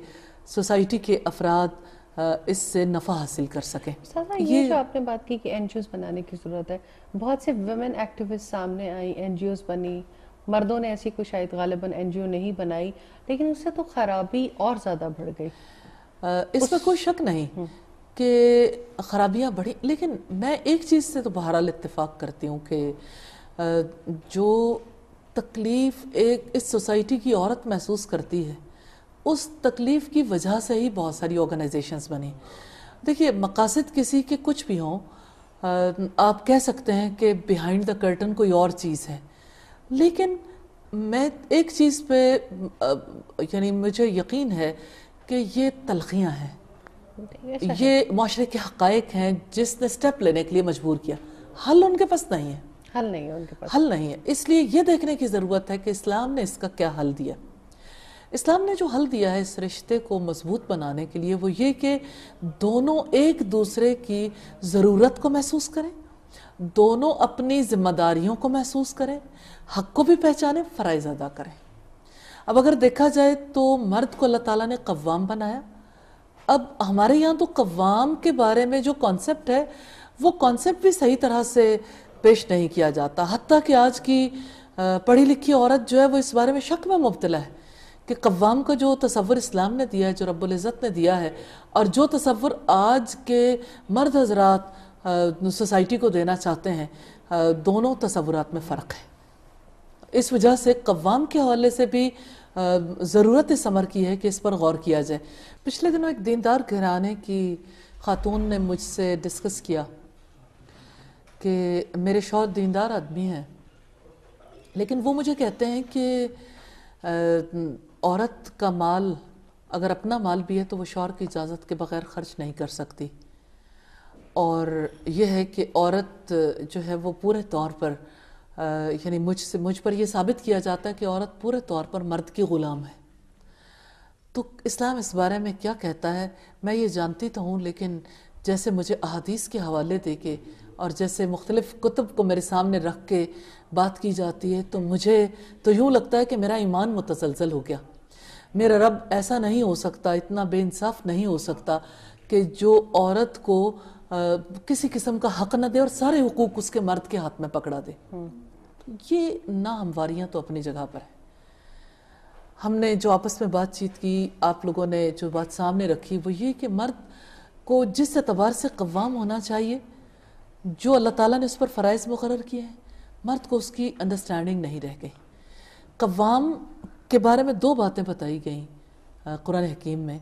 سوسائٹی کے افراد اس سے نفع حاصل کر سکیں. یہ جو آپ نے بات کی کہ NGOs بنانے کی ضرورت ہے, بہت سے ویمن ایکٹیوسٹ سامنے آئی, NGOs بنی, مردوں نے ایسی کوئی شاید غالباً NGO نہیں بنائی, لیکن اس سے تو خرابی اور زیادہ بڑھ گئی. اس میں کوئی شک نہیں کہ خرابیاں بڑھی, لیکن میں ایک چیز سے تو بہرحال اتفاق کرتی ہوں کہ جو تکلیف ایک اس سوسائٹی کی عورت محسوس کرتی ہے اس تکلیف کی وجہ سے ہی بہت ساری آرگنائزیشنز بنی. دیکھیے مقاصد کسی کے کچھ بھی ہوں, آپ کہہ سکتے ہیں کہ بیہائنڈ دا کرٹن کوئی اور چیز ہے, لیکن میں ایک چیز پہ یعنی مجھے یقین ہے کہ یہ تلخیاں ہیں, یہ معاشرے کے حقائق ہیں جس نے سٹیپ لینے کے لیے مجبور کیا. حل ان کے پاس نہیں ہے, حل نہیں ہے. اس لیے یہ دیکھنے کی ضرورت ہے کہ اسلام نے اس کا کیا حل دیا. اسلام نے جو حل دیا ہے اس رشتے کو مضبوط بنانے کے لیے وہ یہ کہ دونوں ایک دوسرے کی ضرورت کو محسوس کریں, دونوں اپنی ذمہ داریوں کو محسوس کریں, حق کو بھی پہچانیں, فرائض ادا کریں. اب اگر دیکھا جائے تو مرد کو اللہ تعالیٰ نے قوام بنایا. اب ہمارے یہاں تو قوام کے بارے میں جو کانسیپٹ ہے وہ کانسیپٹ بھی صحیح طرح سے پیش نہیں کیا جاتا, حتیٰ کہ آج کی پڑھی لکھی عورت جو ہے وہ اس بارے میں شک میں مبتلا ہے کہ قوام کا جو تصور اسلام نے دیا ہے, جو رب العزت نے دیا ہے, اور جو تصور آج کے مرد حضرات سوسائٹی کو دینا چاہتے ہیں, دونوں تصورات میں فرق ہے. اس وجہ سے قوام کے حوالے سے بھی ضرورت اس امر کی ہے کہ اس پر غور کیا جائے. پچھلے دنوں ایک دیندار گھرانے کی خاتون نے مجھ سے ڈسکس کیا کہ میرے شوہر دیندار آدمی ہیں, لیکن وہ مجھے کہتے ہیں کہ عورت کا مال اگر اپنا مال بھی ہے تو وہ شوہر کی اجازت کے بغیر خرچ نہیں کر سکتی, اور یہ ہے کہ عورت جو ہے وہ پورے طور پر یعنی مجھ پر یہ ثابت کیا جاتا ہے کہ عورت پورے طور پر مرد کی غلام ہے. تو اسلام اس بارے میں کیا کہتا ہے میں یہ جانتی تو ہوں, لیکن جیسے مجھے احادیث کے حوالے دے کے اور جیسے مختلف کتب کو میرے سامنے رکھ کے بات کی جاتی ہے تو مجھے تو یوں لگتا ہے کہ میرا ایمان متزلزل ہو گیا. میرا رب ایسا نہیں ہو سکتا, اتنا بے انصاف نہیں ہو سکتا کہ جو عورت کو کسی قسم کا حق نہ دے اور سارے حقوق اس کے مرد کے ہاتھ میں پکڑا دے. یہ ناہمواریاں تو اپنی جگہ پر ہیں. ہم نے جو آپس میں بات چیت کی, آپ لوگوں نے جو بات سامنے رکھی وہ یہ کہ مرد کو جس اعتبار سے قوام ہونا چاہیے, جو اللہ تعالیٰ نے اس پر فرائض مقرر کیے ہیں, مرد کو اس کی انڈرسٹینڈنگ نہیں رہ گئی. قوام کے بارے میں 2 باتیں بتائی گئیں قرآن حکیم میں.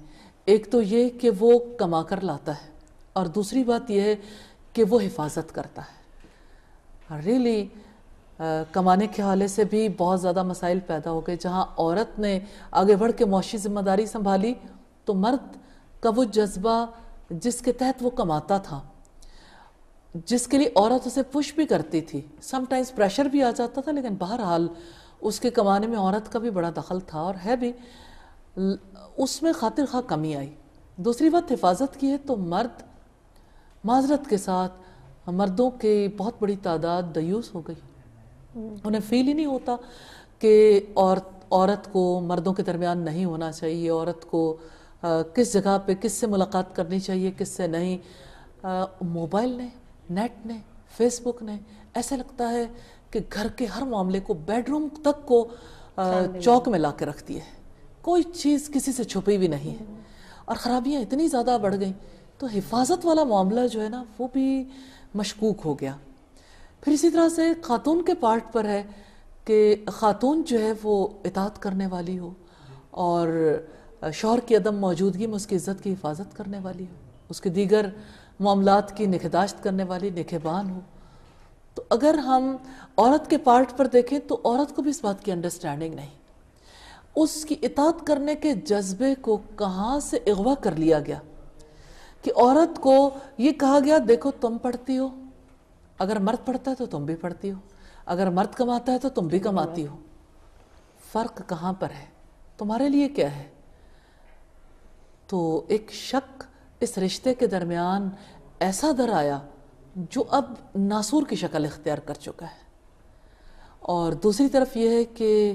ایک تو یہ کہ وہ کما کر لاتا ہے, اور دوسری بات یہ ہے کہ وہ حفاظت کرتا ہے. ریلی کمانے کے حوالے سے بھی بہت زیادہ مسائل پیدا ہو گئے. جہاں عورت نے آگے بڑھ کے معاشی ذمہ داری سنبھالی تو مرد کا وہ جذبہ جس کے تحت وہ کماتا تھا, جس کے لیے عورت اسے پش بھی کرتی تھی, سم ٹائمز پریشر بھی آ جاتا تھا, لیکن بہرحال اس کے کمانے میں عورت کا بھی بڑا دخل تھا اور ہے بھی, اس میں خاطر خواہ کمی آئی. دوسری بات حفاظت کی ہے تو مرد معذرت کے ساتھ مردوں کی بہت بڑی تعداد دیوس ہو گئی. انہیں فیل ہی نہیں ہوتا کہ عورت کو مردوں کے درمیان نہیں ہونا چاہیے, عورت کو کس جگہ پہ کس سے ملاقات کرنی چاہیے کس سے نہیں. موبائل نے, نیٹ نے, فیس بک نے ایسے لگتا ہے کہ گھر کے ہر معاملے کو, بیڈ روم تک کو چوک میں لا کے رکھتی ہے. کوئی چیز کسی سے چھپی بھی نہیں ہے, اور خرابیاں اتنی زیادہ بڑھ گئیں تو حفاظت والا معاملہ جو ہے نا وہ بھی مشکوک ہو گیا. پھر اسی طرح سے خاتون کے پارٹ پر ہے کہ خاتون جو ہے وہ اطاعت کرنے والی ہو, اور شوہر کی عدم موجودگی میں اس کی عزت کی حفاظت کرنے والی ہو, اس کے دیگر معاملات کی نگہداشت کرنے والی نگہبان ہو. تو اگر ہم عورت کے پارٹ پر دیکھیں تو عورت کو بھی اس بات کی انڈرسٹینڈنگ نہیں. اس کی اطاعت کرنے کے جذبے کو کہاں سے اغوا کر لیا گیا کہ عورت کو یہ کہا گیا دیکھو تم پڑھتی ہو, اگر مرد پڑھتا ہے تو تم بھی پڑھتی ہو, اگر مرد کماتا ہے تو تم بھی کماتی ہو. فرق کہاں پر ہے, تمہارے لیے کیا ہے؟ تو ایک شک اس رشتے کے درمیان ایسا در آیا جو اب ناسور کی شکل اختیار کر چکا ہے. اور دوسری طرف یہ ہے کہ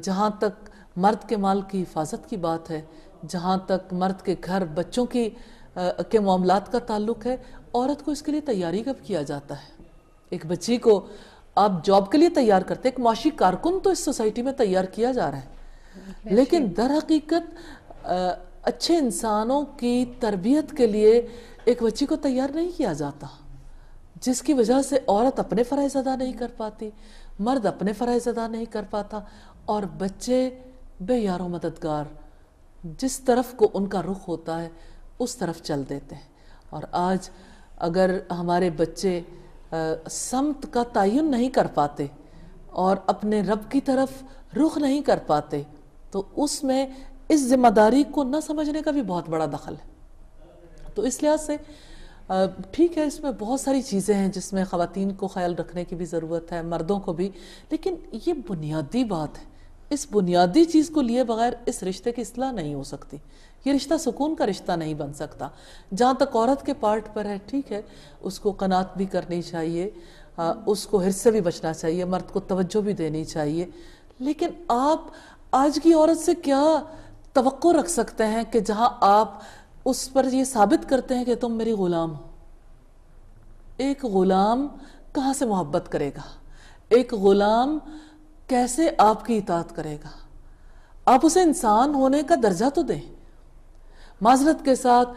جہاں تک مرد کے مال کی حفاظت کی بات ہے, جہاں تک مرد کے گھر بچوں کے معاملات کا تعلق ہے, عورت کو اس کے لیے تیاری کب کیا جاتا ہے؟ ایک بچی کو آپ جاب کے لیے تیار کرتے ہیں, ایک معاشی کارکن تو اس سوسائٹی میں تیار کیا جا رہا ہے, لیکن در حقیقت اچھے انسانوں کی تربیت کے لیے ایک بچی کو تیار نہیں کیا جاتا, جس کی وجہ سے عورت اپنے فرائض ادا نہیں کر پاتی, مرد اپنے فرائض ادا نہیں کر پاتا, اور بچے بے یار و مددگار جس طرف کو ان کا رخ ہوتا ہے اس طرف چل دیتے ہیں. اور آج اگر ہمارے بچے سمت کا تعین نہیں کر پاتے اور اپنے رب کی طرف رخ نہیں کر پاتے تو اس میں اس ذمہ داری کو نہ سمجھنے کا بھی بہت بڑا دخل ہے. تو اس لحاظ سے ٹھیک ہے, اس میں بہت ساری چیزیں ہیں جس میں خواتین کو خیال رکھنے کی بھی ضرورت ہے, مردوں کو بھی, لیکن یہ بنیادی بات ہے. اس بنیادی چیز کو لیے بغیر اس رشتے کی اصلاح نہیں ہو سکتی. یہ رشتہ سکون کا رشتہ نہیں بن سکتا. جہاں تک عورت کے پارٹ پر ہے ٹھیک ہے, اس کو قناعت بھی کرنی چاہیے, اس کو حرص سے بھی بچنا چاہیے, مرد کو توجہ بھی دینی چاہیے, لیکن آپ آج کی عورت سے کیا توقع رکھ سکتے ہیں کہ جہاں آپ اس پر یہ ثابت کرتے ہیں کہ تم میری غلام ہو؟ ایک غلام کہاں سے محبت کرے گا؟ ایک غلام کیسے آپ کی اطاعت کرے گا؟ آپ اسے انسان ہونے کا درجہ تو دیں. معذرت کے ساتھ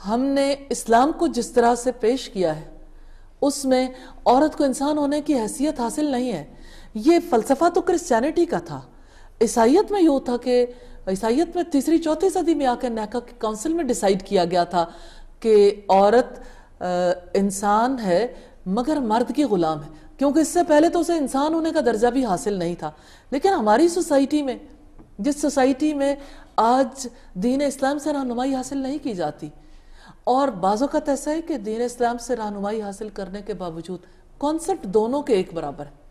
ہم نے اسلام کو جس طرح سے پیش کیا ہے اس میں عورت کو انسان ہونے کی حیثیت حاصل نہیں ہے. یہ فلسفہ تو کرسچینٹی کا تھا. عیسائیت میں یوں تھا کہ عیسائیت میں 3-4 صدی میں آ کے نیکا کے کونسل میں ڈیسائیڈ کیا گیا تھا کہ عورت انسان ہے مگر مرد کی غلام ہے, کیونکہ اس سے پہلے تو اسے انسان ہونے کا درجہ بھی حاصل نہیں تھا. لیکن ہماری سوسائٹی میں, جس سوسائٹی میں آج دین اسلام سے رہنمائی حاصل نہیں کی جاتی, اور بعض اوقات ایسا ہے کہ دین اسلام سے رہنمائی حاصل کرنے کے باوجود کانسیپٹ دونوں کے ایک برابر ہے.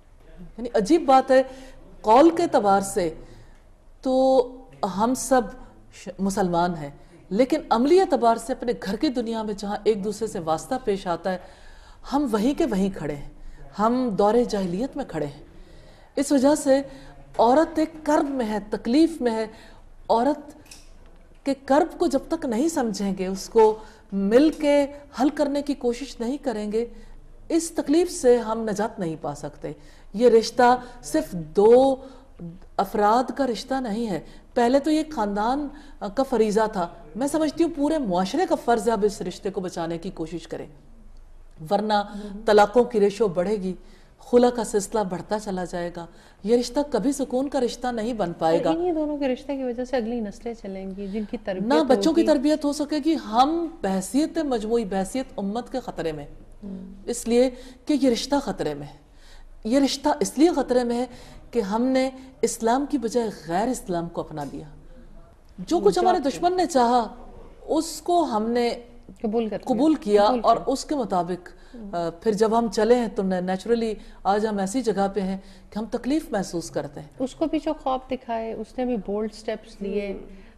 یعنی عجیب بات ہے, قول کے اعتبار سے تو ہم سب مسلمان ہیں, لیکن عملی اعتبار سے اپنے گھر کی دنیا میں جہاں ایک دوسرے سے واسطہ پیش آتا ہے ہم وہیں کے وہیں کھڑے ہیں, ہم دور جاہلیت میں کھڑے ہیں. اس وجہ سے عورت ایک کرب میں ہے, تکلیف میں ہے, عورت کے کرب کو جب تک نہیں سمجھیں گے, اس کو مل کے حل کرنے کی کوشش نہیں کریں گے, اس تکلیف سے ہم نجات نہیں پا سکتے. یہ رشتہ صرف 2 افراد کا رشتہ نہیں ہے. پہلے تو یہ خاندان کا فریضہ تھا, میں سمجھتی ہوں پورے معاشرے کا فرض ہے اب اس رشتے کو بچانے کی کوشش کریں, ورنہ طلاقوں کی ریشو بڑھے گی, خلا کا سلسلہ بڑھتا چلا جائے گا, یہ رشتہ کبھی سکون کا رشتہ نہیں بن پائے گا. انہی دونوں کے رشتے کی وجہ سے اگلی نسلیں چلیں گی جن کی تربیت نہ بچوں کی تربیت ہو سکے گی. ہم بحثیت مجموعی, بحثیت امت کے خطرے میں, اس لیے کہ یہ رشتہ خطرے میں ہے. یہ رشتہ اس لیے خطرے میں ہے کہ ہم نے اسلام کی بجائے غیر اسلام کو اپنا لیا. جو کچھ ہمارے دشمن نے چاہا اس کو ہم نے قبول کیا, اور اس کے مطابق پھر جب ہم چلے ہیں تو نیچرلی آج ہم ایسی جگہ پہ ہیں کہ ہم تکلیف محسوس کرتے ہیں. اس کو بھی جو خواب دکھائے, اس نے بھی بولڈ سٹیپس لیے,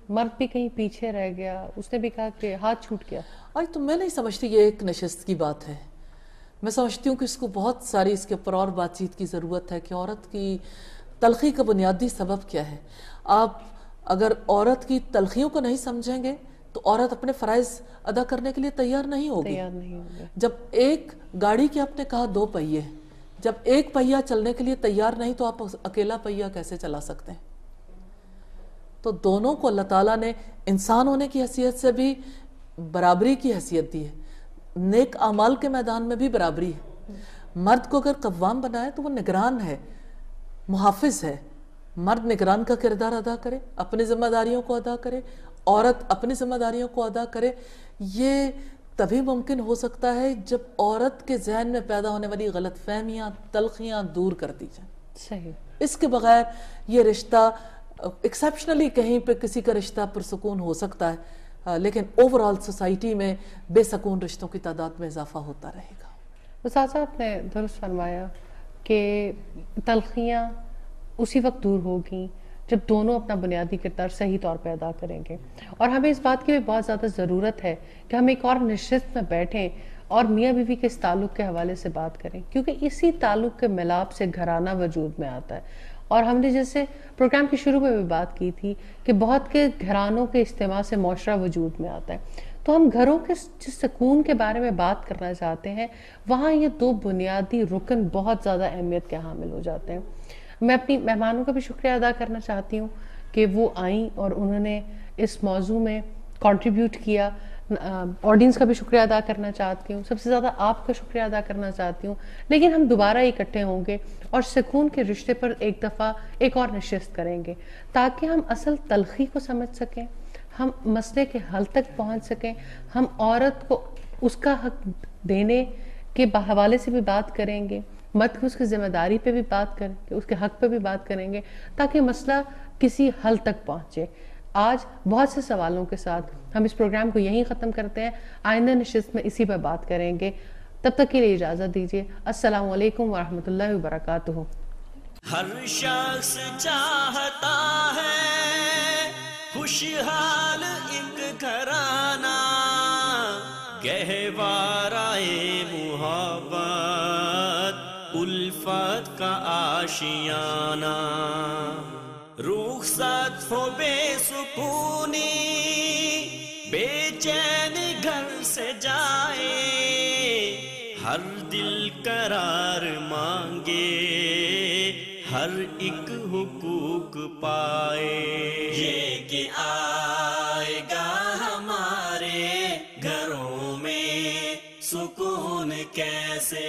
مرد بھی کہیں پیچھے رہ گیا, اس نے بھی کہا کہ ہاتھ چھوٹ گیا. آج تو میں نہیں سمجھتی یہ ایک نشست کی بات ہے. میں سمجھتی ہوں کہ اس کو بہت ساری اس کے اوپر اور بات چیت کی ضرورت ہے کہ عورت کی تلخی کا بنیادی سبب کیا ہے. آپ اگر عورت کی تلخیوں کو نہیں سمجھیں گے تو عورت اپنے فرائض ادا کرنے کے لیے تیار نہیں ہوگی. جب ایک گاڑی کے آپ نے کہا 2 پہیے, جب ایک پہیا چلنے کے لیے تیار نہیں تو آپ اکیلا پہیا کیسے چلا سکتے ہیں؟ تو دونوں کو اللہ تعالیٰ نے انسان ہونے کی حیثیت سے بھی برابری کی حیثیت دی ہے, نیک اعمال کے میدان میں بھی برابری ہے. مرد کو اگر قوام بنائے تو وہ نگران ہے, محافظ ہے. مرد نگران کا کردار ادا کرے, اپنی ذمہ داریوں کو ادا کرے, عورت اپنی ذمہ داریوں کو ادا کرے. یہ تبھی ممکن ہو سکتا ہے جب عورت کے ذہن میں پیدا ہونے والی غلط فہمیاں, تلخیاں دور کر دی جائیں. صحیح. اس کے بغیر یہ رشتہ ایکسیپشنلی کہیں پہ کسی کا رشتہ پرسکون ہو سکتا ہے, لیکن اوورآل سوسائٹی میں بے سکون رشتوں کی تعداد میں اضافہ ہوتا رہے گا. استاذہ آپ نے درست فرمایا کہ تلخیاں اسی وقت دور ہوگی جب دونوں اپنا بنیادی کردار صحیح طور پہ ادا کریں گے. اور ہمیں اس بات کی بھی بہت زیادہ ضرورت ہے کہ ہم ایک اور نشست میں بیٹھیں اور میاں بیوی کے اس تعلق کے حوالے سے بات کریں, کیونکہ اسی تعلق کے ملاپ سے گھرانہ وجود میں آتا ہے. اور ہم نے جیسے پروگرام کے شروع میں بھی بات کی تھی کہ بہت کے گھرانوں کے اجتماع سے معاشرہ وجود میں آتا ہے. تو ہم گھروں کے جس سکون کے بارے میں بات کرنا چاہتے ہیں, وہاں یہ 2 بنیادی رکن بہت زیادہ اہمیت کے حامل ہو جاتے ہیں. میں اپنی مہمانوں کا بھی شکریہ ادا کرنا چاہتی ہوں کہ وہ آئیں اور انہوں نے اس موضوع میں کنٹریبیوٹ کیا. آڈینس کا بھی شکریہ ادا کرنا چاہتی ہوں, سب سے زیادہ آپ کا شکریہ ادا کرنا چاہتی ہوں. لیکن ہم دوبارہ اکٹھے ہوں گے اور سکون کے رشتے پر ایک دفعہ ایک اور نشست کریں گے تاکہ ہم اصل تلخی کو سمجھ سکیں, ہم مسئلے کے حل تک پہنچ سکیں, ہم عورت کو اس کا حق دینے کے حوالے سے بھی بات کریں گے, مرد کو اس کی ذمہ داری پہ بھی بات کریں گے, اس کے حق پہ بھی بات کریں گے تاکہ مسئلہ کسی حل تک پہنچے. آج بہت سے سوالوں کے ساتھ ہم اس پروگرام کو یہیں ختم کرتے ہیں. آئندہ نشست میں اسی پہ بات کریں گے. تب تک کے لیے اجازت دیجیے. السلام علیکم ورحمۃ اللہ وبرکاتہ. ہر شخص چاہتا ہے خوشحال ایک گھرانہ, گہوارائے محبت الفت کا آشیانہ, رخصت ہو بے سکونی بے چین گھر سے جائے, ہر دل قرار مانگے ہر ایک حقوق پائے. یہ کہ آئے گا ہمارے گھروں میں سکون کیسے,